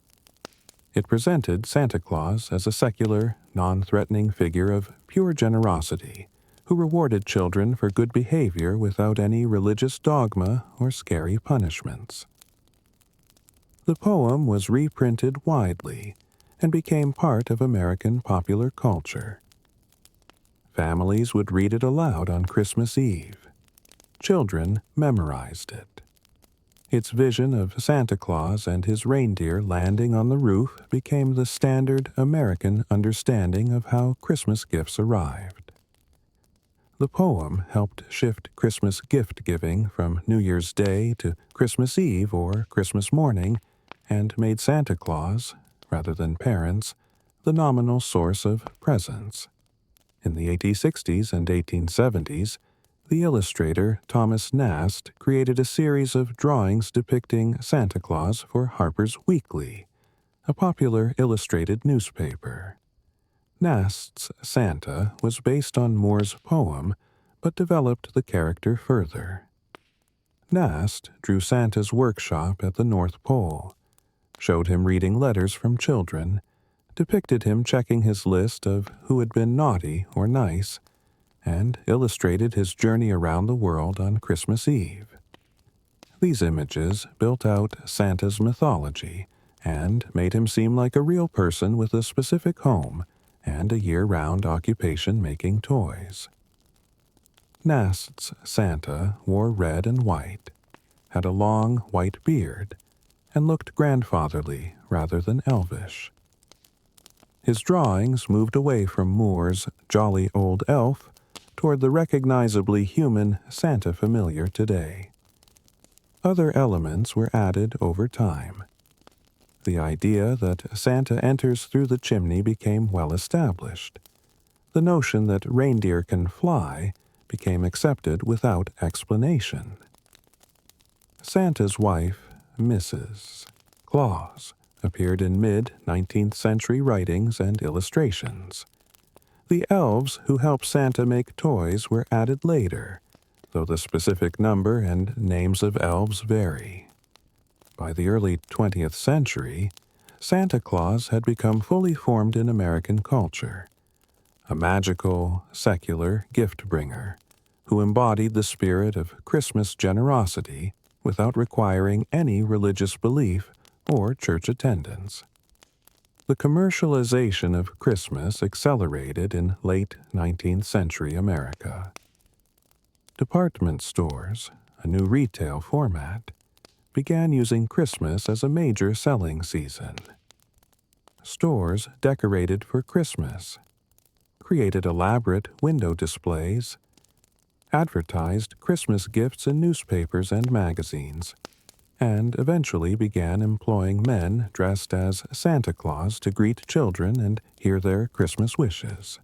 Speaker 1: It presented Santa Claus as a secular, non-threatening figure of pure generosity, who rewarded children for good behavior without any religious dogma or scary punishments. The poem was reprinted widely and became part of American popular culture. Families would read it aloud on Christmas Eve. Children memorized it. Its vision of Santa Claus and his reindeer landing on the roof became the standard American understanding of how Christmas gifts arrived. The poem helped shift Christmas gift-giving from New Year's Day to Christmas Eve or Christmas morning, and made Santa Claus, rather than parents, the nominal source of presents. In the 1860s and 1870s, the illustrator Thomas Nast created a series of drawings depicting Santa Claus for Harper's Weekly, a popular illustrated newspaper. Nast's Santa was based on Moore's poem, but developed the character further. Nast drew Santa's workshop at the North Pole, showed him reading letters from children, depicted him checking his list of who had been naughty or nice, and illustrated his journey around the world on Christmas Eve. These images built out Santa's mythology and made him seem like a real person with a specific home and a year-round occupation making toys. Nast's Santa wore red and white, had a long white beard, and looked grandfatherly rather than elvish. His drawings moved away from Moore's jolly old elf toward the recognizably human Santa familiar today. Other elements were added over time. The idea that Santa enters through the chimney became well established. The notion that reindeer can fly became accepted without explanation. Santa's wife, Mrs. Claus, appeared in mid-19th century writings and illustrations. The elves who helped Santa make toys were added later, though the specific number and names of elves vary. By the early 20th century, Santa Claus had become fully formed in American culture, a magical, secular gift-bringer who embodied the spirit of Christmas generosity without requiring any religious belief or church attendance. The commercialization of Christmas accelerated in late 19th century America. Department stores, a new retail format, began using Christmas as a major selling season. Stores decorated for Christmas, created elaborate window displays, advertised Christmas gifts in newspapers and magazines, and eventually began employing men dressed as Santa Claus to greet children and hear their Christmas wishes.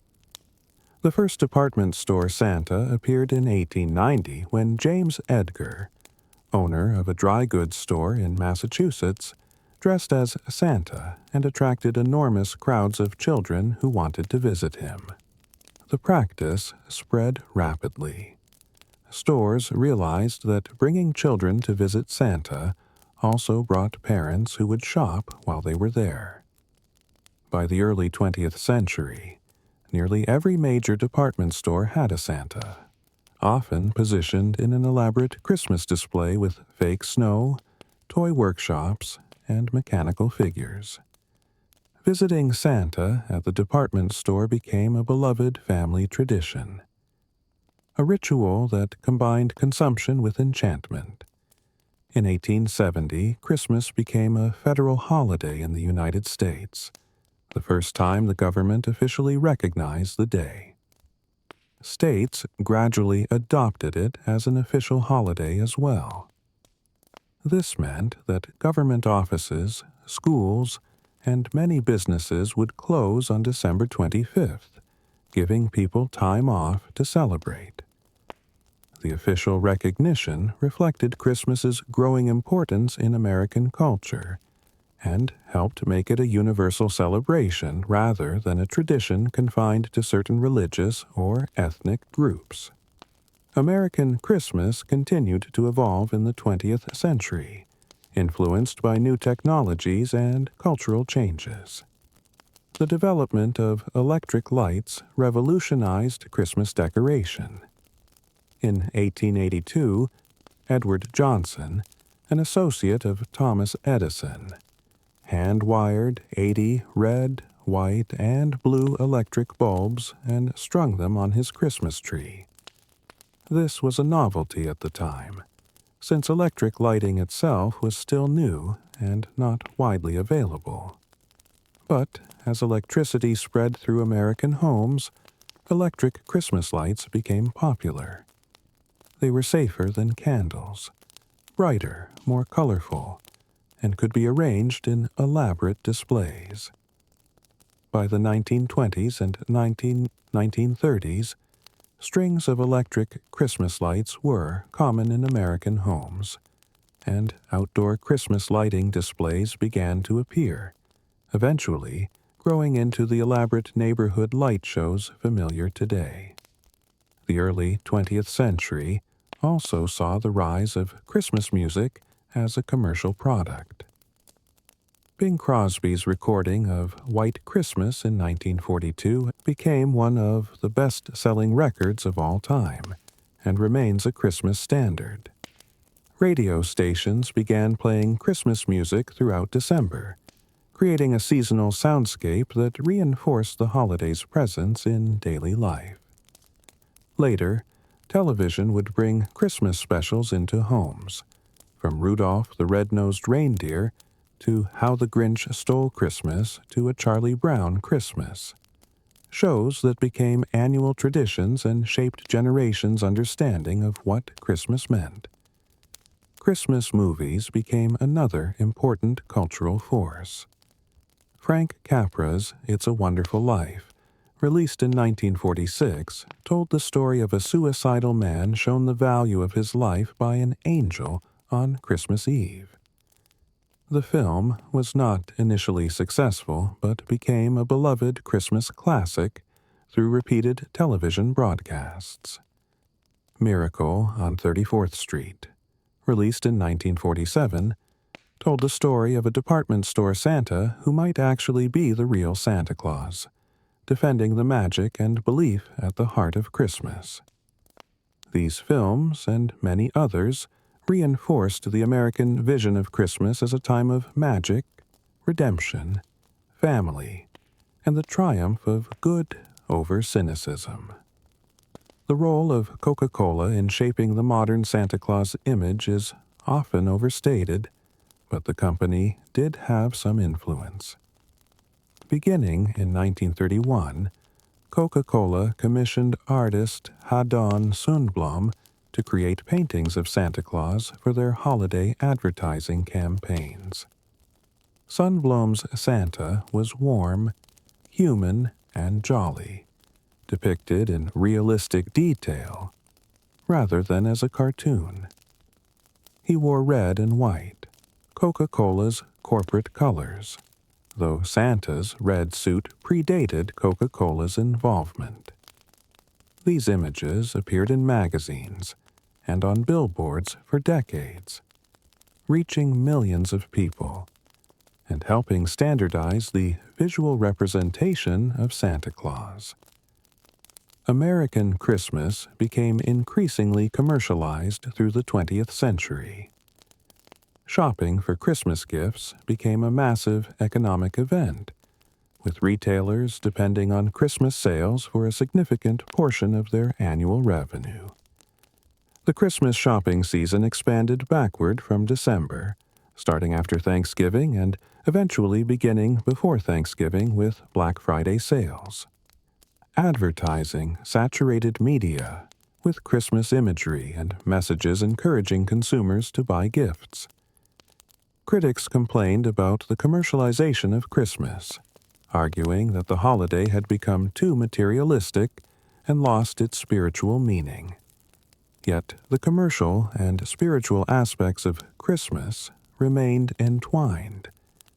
Speaker 1: The first department store Santa appeared in 1890 when James Edgar, owner of a dry goods store in Massachusetts, dressed as Santa and attracted enormous crowds of children who wanted to visit him. The practice spread rapidly. Stores realized that bringing children to visit Santa also brought parents who would shop while they were there. By the early 20th century, nearly every major department store had a Santa, often positioned in an elaborate Christmas display with fake snow, toy workshops, and mechanical figures. Visiting Santa at the department store became a beloved family tradition, a ritual that combined consumption with enchantment. In 1870, Christmas became a federal holiday in the United States, the first time the government officially recognized the day. States gradually adopted it as an official holiday as well. This meant that government offices, schools, and many businesses would close on December 25th, giving people time off to celebrate. The official recognition reflected Christmas's growing importance in American culture and helped make it a universal celebration rather than a tradition confined to certain religious or ethnic groups. American Christmas continued to evolve in the 20th century, influenced by new technologies and cultural changes. The development of electric lights revolutionized Christmas decoration. In 1882, Edward Johnson, an associate of Thomas Edison, hand-wired 80 red, white, and blue electric bulbs and strung them on his Christmas tree. This was a novelty at the time, since electric lighting itself was still new and not widely available. But as electricity spread through American homes, electric Christmas lights became popular. They were safer than candles, brighter, more colorful, and could be arranged in elaborate displays. By the 1920s and 1930s, strings of electric Christmas lights were common in American homes, and outdoor Christmas lighting displays began to appear, eventually growing into the elaborate neighborhood light shows familiar today. The early 20th century also saw the rise of Christmas music as a commercial product. Bing Crosby's recording of White Christmas in 1942 became one of the best-selling records of all time and remains a Christmas standard. Radio stations began playing Christmas music throughout December, creating a seasonal soundscape that reinforced the holiday's presence in daily life. Later, television would bring Christmas specials into homes, from Rudolph the Red-Nosed Reindeer to How the Grinch Stole Christmas to A Charlie Brown Christmas. Shows that became annual traditions and shaped generations' understanding of what Christmas meant. Christmas movies became another important cultural force. Frank Capra's It's a Wonderful Life, released in 1946, told the story of a suicidal man shown the value of his life by an angel on Christmas Eve. The film was not initially successful, but became a beloved Christmas classic through repeated television broadcasts. Miracle on 34th Street, released in 1947, told the story of a department store Santa who might actually be the real Santa Claus, defending the magic and belief at the heart of Christmas. These films, and many others, reinforced the American vision of Christmas as a time of magic, redemption, family, and the triumph of good over cynicism. The role of Coca-Cola in shaping the modern Santa Claus image is often overstated, but the company did have some influence. Beginning in 1931, Coca-Cola commissioned artist Hadon Sundblom to create paintings of Santa Claus for their holiday advertising campaigns. Sundblom's Santa was warm, human, and jolly, depicted in realistic detail, rather than as a cartoon. He wore red and white, Coca-Cola's corporate colors, though Santa's red suit predated Coca-Cola's involvement. These images appeared in magazines and on billboards for decades, reaching millions of people and helping standardize the visual representation of Santa Claus. American Christmas became increasingly commercialized through the 20th century. Shopping for Christmas gifts became a massive economic event, with retailers depending on Christmas sales for a significant portion of their annual revenue. The Christmas shopping season expanded backward from December, starting after Thanksgiving and eventually beginning before Thanksgiving with Black Friday sales. Advertising saturated media with Christmas imagery and messages encouraging consumers to buy gifts. Critics complained about the commercialization of Christmas, arguing that the holiday had become too materialistic and lost its spiritual meaning. Yet the commercial and spiritual aspects of Christmas remained entwined,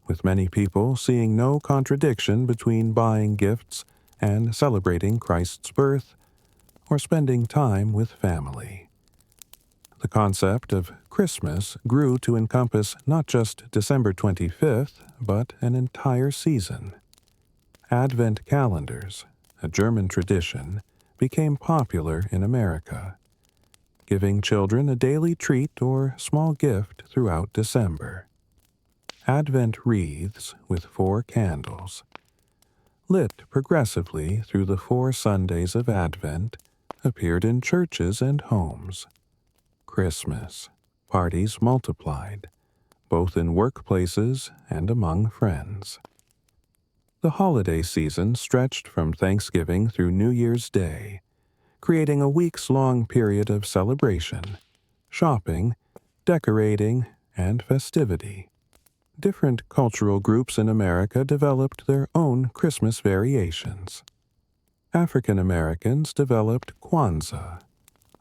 Speaker 1: with many people seeing no contradiction between buying gifts and celebrating Christ's birth or spending time with family. The concept of Christmas grew to encompass not just December 25th, but an entire season. Advent calendars, a German tradition, became popular in America, giving children a daily treat or small gift throughout December. Advent wreaths with 4 candles, lit progressively through the 4 Sundays of Advent, appeared in churches and homes. Christmas parties multiplied, both in workplaces and among friends. The holiday season stretched from Thanksgiving through New Year's Day, creating a weeks-long period of celebration, shopping, decorating, and festivity. Different cultural groups in America developed their own Christmas variations. African Americans developed Kwanzaa,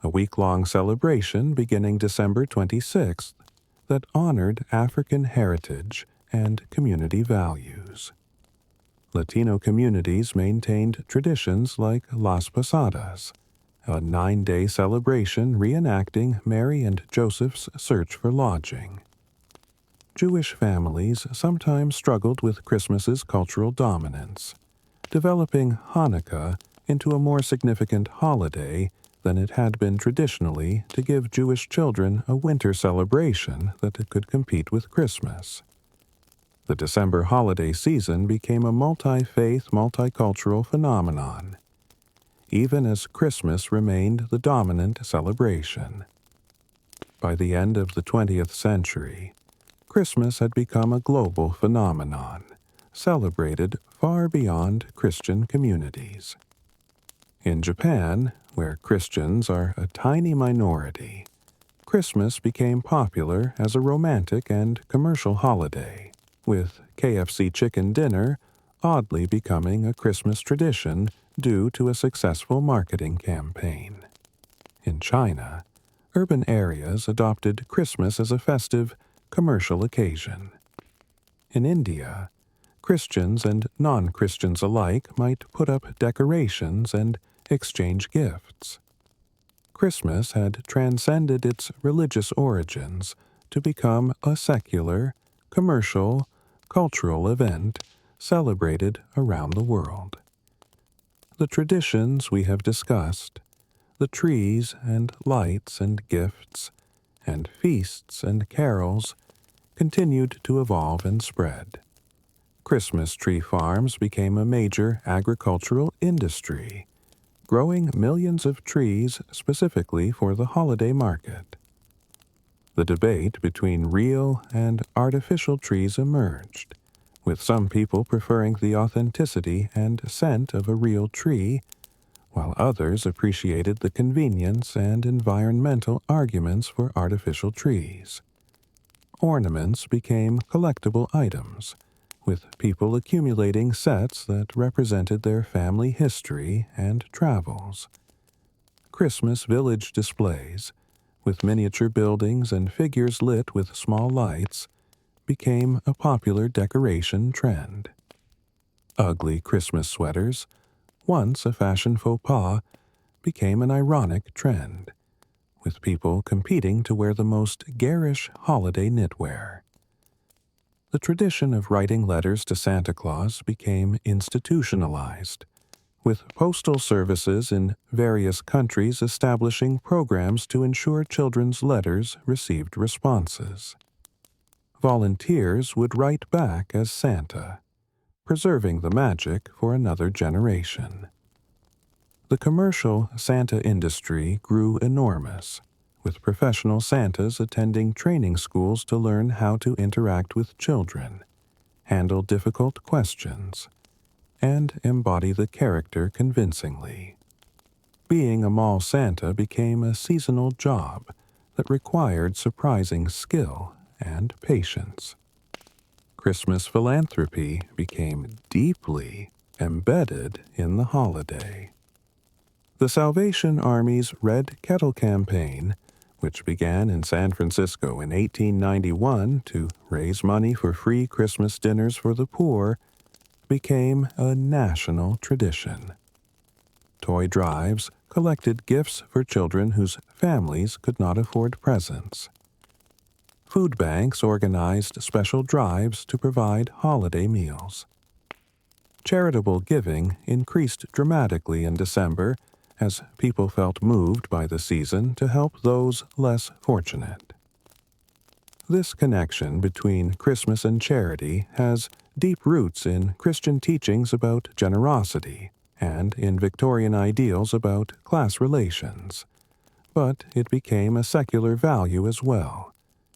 Speaker 1: a week-long celebration beginning December 26th that honored African heritage and community values. Latino communities maintained traditions like Las Posadas, a 9-day celebration reenacting Mary and Joseph's search for lodging. Jewish families sometimes struggled with Christmas's cultural dominance, developing Hanukkah into a more significant holiday than it had been traditionally to give Jewish children a winter celebration that could compete with Christmas. The December holiday season became a multi-faith, multicultural phenomenon, even as Christmas remained the dominant celebration. By the end of the 20th century, Christmas had become a global phenomenon, celebrated far beyond Christian communities. In Japan, where Christians are a tiny minority, Christmas became popular as a romantic and commercial holiday, with KFC chicken dinner oddly becoming a Christmas tradition due to a successful marketing campaign. In China, urban areas adopted Christmas as a festive, commercial occasion. In India, Christians and non-Christians alike might put up decorations and exchange gifts. Christmas had transcended its religious origins to become a secular, commercial, cultural event celebrated around the world. The traditions we have discussed, the trees and lights and gifts, and feasts and carols, continued to evolve and spread. Christmas tree farms became a major agricultural industry, growing millions of trees specifically for the holiday market. The debate between real and artificial trees emerged, with some people preferring the authenticity and scent of a real tree, while others appreciated the convenience and environmental arguments for artificial trees. Ornaments became collectible items, with people accumulating sets that represented their family history and travels. Christmas village displays, with miniature buildings and figures lit with small lights, became a popular decoration trend. Ugly Christmas sweaters, once a fashion faux pas, became an ironic trend, with people competing to wear the most garish holiday knitwear. The tradition of writing letters to Santa Claus became institutionalized, with postal services in various countries establishing programs to ensure children's letters received responses. Volunteers would write back as Santa, preserving the magic for another generation. The commercial Santa industry grew enormous, with professional Santas attending training schools to learn how to interact with children, handle difficult questions, and embody the character convincingly. Being a mall Santa became a seasonal job that required surprising skill and patience. Christmas philanthropy became deeply embedded in the holiday. The Salvation Army's Red Kettle Campaign, which began in San Francisco in 1891 to raise money for free Christmas dinners for the poor, became a national tradition. Toy drives collected gifts for children whose families could not afford presents. Food banks organized special drives to provide holiday meals. Charitable giving increased dramatically in December as people felt moved by the season to help those less fortunate. This connection between Christmas and charity has deep roots in Christian teachings about generosity and in Victorian ideals about class relations, but it became a secular value as well,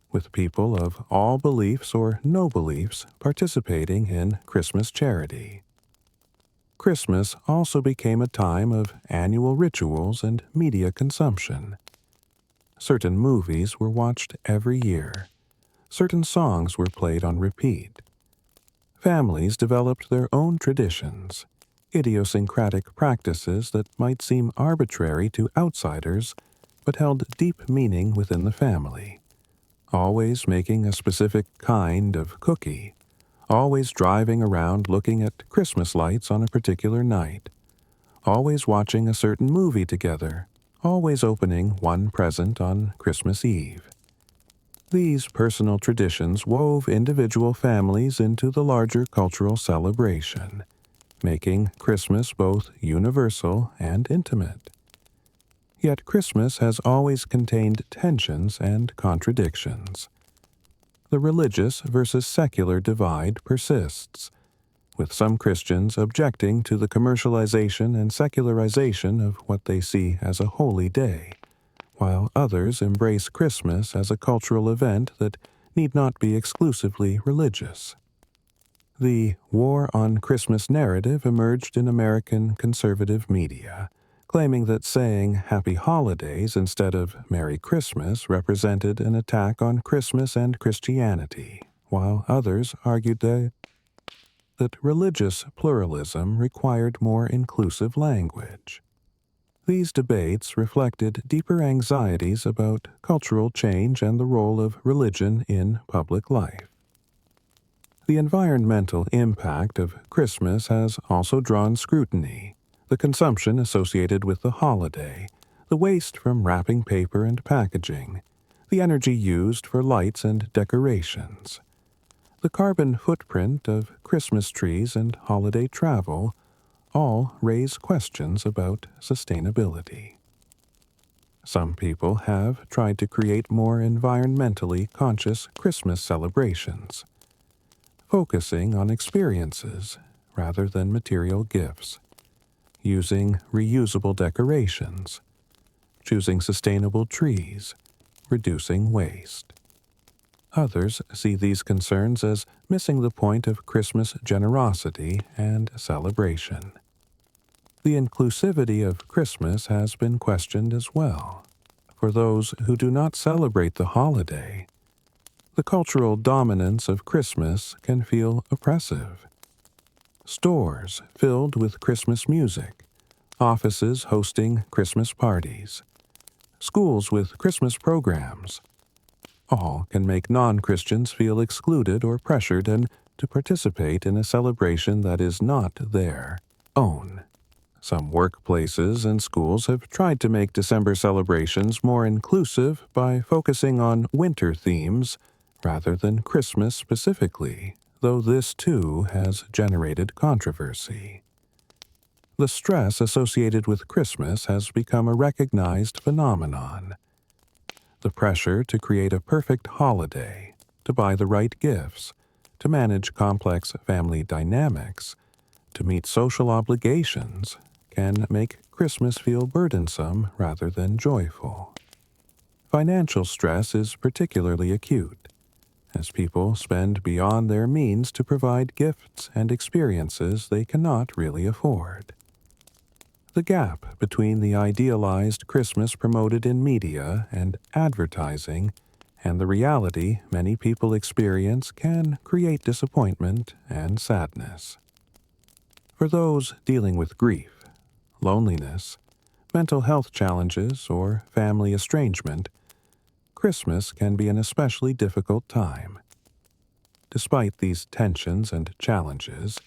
Speaker 1: with people of all beliefs or no beliefs participating in Christmas charity. Christmas also became a time of annual rituals and media consumption. Certain movies were watched every year. Certain songs were played on repeat. Families developed their own traditions, idiosyncratic practices that might seem arbitrary to outsiders but held deep meaning within the family. Always making a specific kind of cookie, always driving around looking at Christmas lights on a particular night, always watching a certain movie together, always opening one present on Christmas Eve. These personal traditions wove individual families into the larger cultural celebration, making Christmas both universal and intimate. Yet Christmas has always contained tensions and contradictions. The religious versus secular divide persists, with some Christians objecting to the commercialization and secularization of what they see as a holy day, while others embrace Christmas as a cultural event that need not be exclusively religious. The war on Christmas narrative emerged in American conservative media, claiming that saying Happy Holidays instead of Merry Christmas represented an attack on Christmas and Christianity, while others argued that religious pluralism required more inclusive language. These debates reflected deeper anxieties about cultural change and the role of religion in public life. The environmental impact of Christmas has also drawn scrutiny. The consumption associated with the holiday, the waste from wrapping paper and packaging, the energy used for lights and decorations. The carbon footprint of Christmas trees and holiday travel all raise questions about sustainability. Some people have tried to create more environmentally conscious Christmas celebrations, focusing on experiences rather than material gifts, using reusable decorations, choosing sustainable trees, reducing waste. Others see these concerns as missing the point of Christmas generosity and celebration. The inclusivity of Christmas has been questioned as well. For those who do not celebrate the holiday, the cultural dominance of Christmas can feel oppressive. Stores filled with Christmas music, offices hosting Christmas parties, schools with Christmas programs, all can make non-Christians feel excluded or pressured and to participate in a celebration that is not their own. Some workplaces and schools have tried to make December celebrations more inclusive by focusing on winter themes rather than Christmas specifically, though this too has generated controversy. The stress associated with Christmas has become a recognized phenomenon. The pressure to create a perfect holiday, to buy the right gifts, to manage complex family dynamics, to meet social obligations, can make Christmas feel burdensome rather than joyful. Financial stress is particularly acute, as people spend beyond their means to provide gifts and experiences they cannot really afford. The gap between the idealized Christmas promoted in media and advertising and the reality many people experience can create disappointment and sadness. For those dealing with grief, loneliness, mental health challenges, or family estrangement, Christmas can be an especially difficult time. Despite these tensions and challenges,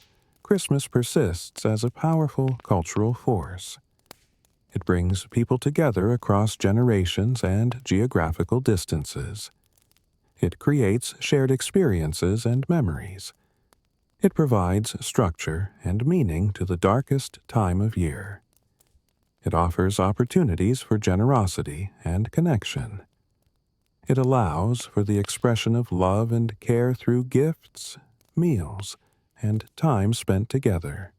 Speaker 1: Christmas persists as a powerful cultural force. It brings people together across generations and geographical distances. It creates shared experiences and memories. It provides structure and meaning to the darkest time of year. It offers opportunities for generosity and connection. It allows for the expression of love and care through gifts, meals, and time spent together.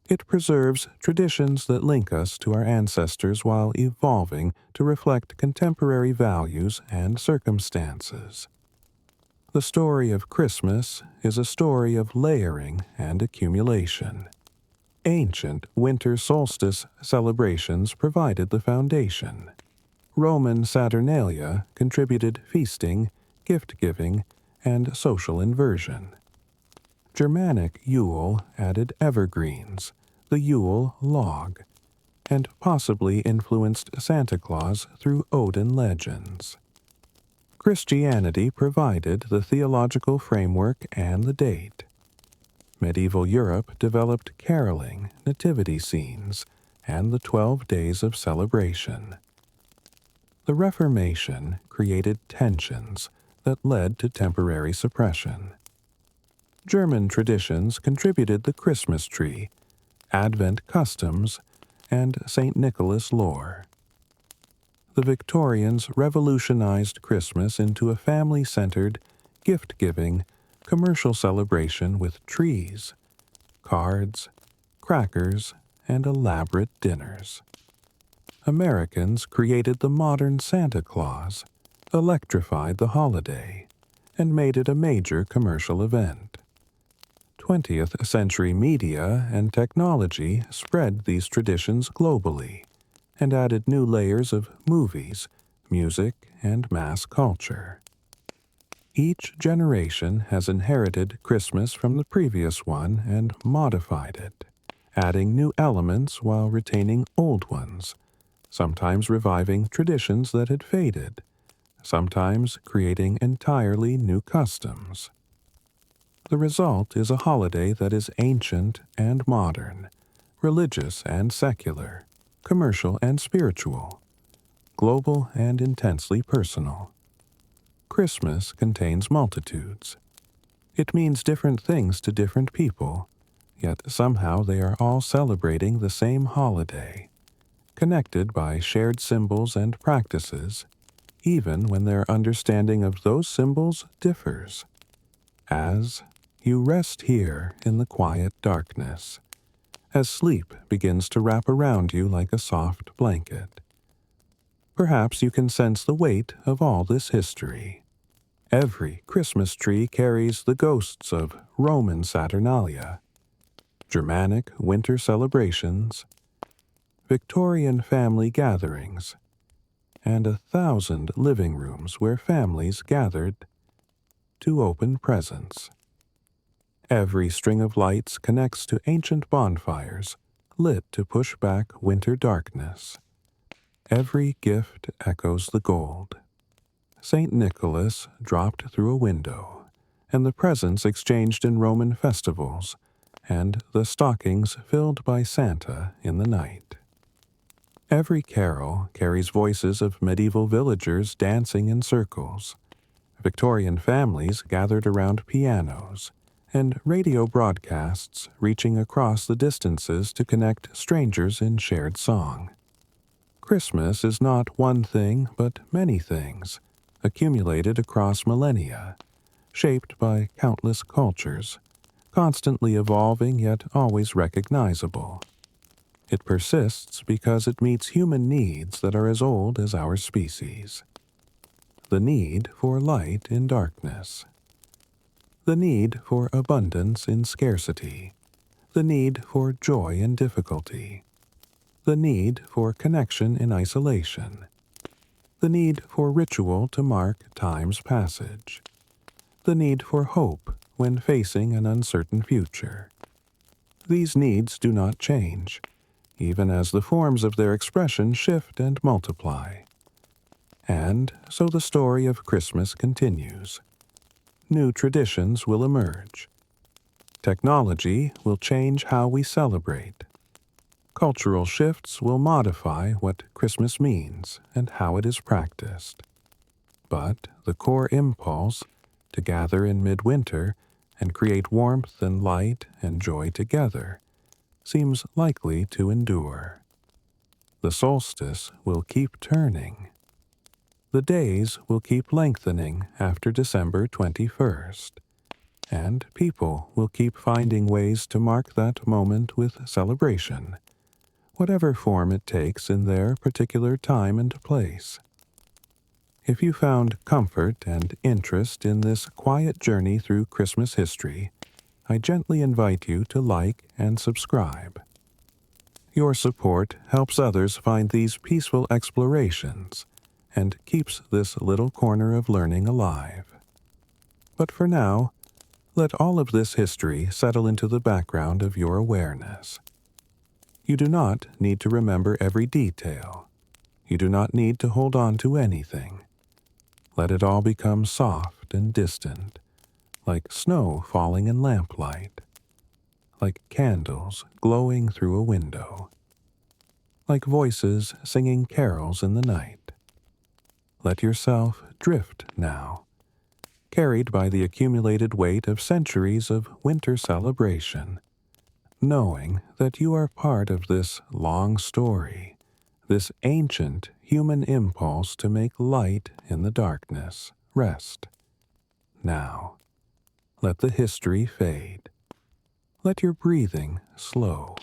Speaker 1: It preserves traditions that link us to our ancestors while evolving to reflect contemporary values and circumstances. The story of Christmas is a story of layering and accumulation. Ancient winter solstice celebrations provided the foundation. Roman Saturnalia contributed feasting, gift-giving, and social inversion. Germanic Yule added evergreens, the Yule log, and possibly influenced Santa Claus through Odin legends. Christianity provided the theological framework and the date. Medieval Europe developed caroling, nativity scenes, and the 12 days of celebration. The Reformation created tensions that led to temporary suppression. German traditions contributed the Christmas tree, Advent customs, and St. Nicholas lore. The Victorians revolutionized Christmas into a family-centered, gift-giving, commercial celebration with trees, cards, crackers, and elaborate dinners. Americans created the modern Santa Claus, electrified the holiday, and made it a major commercial event. 20th century media and technology spread these traditions globally and added new layers of movies, music, and mass culture. Each generation has inherited Christmas from the previous one and modified it, adding new elements while retaining old ones, sometimes reviving traditions that had faded, sometimes creating entirely new customs. The result is a holiday that is ancient and modern, religious and secular, commercial and spiritual, global and intensely personal. Christmas contains multitudes. It means different things to different people, yet somehow they are all celebrating the same holiday, connected by shared symbols and practices, even when their understanding of those symbols differs. As you rest here in the quiet darkness, as sleep begins to wrap around you like a soft blanket, perhaps you can sense the weight of all this history. Every Christmas tree carries the ghosts of Roman Saturnalia, Germanic winter celebrations, Victorian family gatherings, and 1,000 living rooms where families gathered to open presents. Every string of lights connects to ancient bonfires lit to push back winter darkness. Every gift echoes the gold. St. Nicholas dropped through a window, and the presents exchanged in Roman festivals, and the stockings filled by Santa in the night. Every carol carries voices of medieval villagers dancing in circles, Victorian families gathered around pianos, and radio broadcasts reaching across the distances to connect strangers in shared song. Christmas is not one thing, but many things, accumulated across millennia, shaped by countless cultures, constantly evolving yet always recognizable. It persists because it meets human needs that are as old as our species. The need for light in darkness. The need for abundance in scarcity. The need for joy in difficulty. The need for connection in isolation. The need for ritual to mark time's passage. The need for hope when facing an uncertain future. These needs do not change, even as the forms of their expression shift and multiply. And so the story of Christmas continues. New traditions will emerge. Technology will change how we celebrate. Cultural shifts will modify what Christmas means and how it is practiced. But the core impulse, to gather in midwinter and create warmth and light and joy together, seems likely to endure. The solstice will keep turning. The days will keep lengthening after December 21st, and people will keep finding ways to mark that moment with celebration, whatever form it takes in their particular time and place. If you found comfort and interest in this quiet journey through Christmas history, I gently invite you to like and subscribe. Your support helps others find these peaceful explorations and keeps this little corner of learning alive. But for now, let all of this history settle into the background of your awareness. You do not need to remember every detail. You do not need to hold on to anything. Let it all become soft and distant, like snow falling in lamplight, like candles glowing through a window, like voices singing carols in the night. Let yourself drift now, carried by the accumulated weight of centuries of winter celebration, knowing that you are part of this long story, this ancient human impulse to make light in the darkness rest. Now, let the history fade. Let your breathing slow.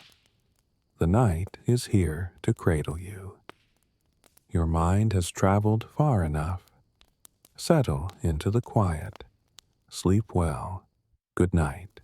Speaker 1: The night is here to cradle you. Your mind has traveled far enough. Settle into the quiet. Sleep well. Good night.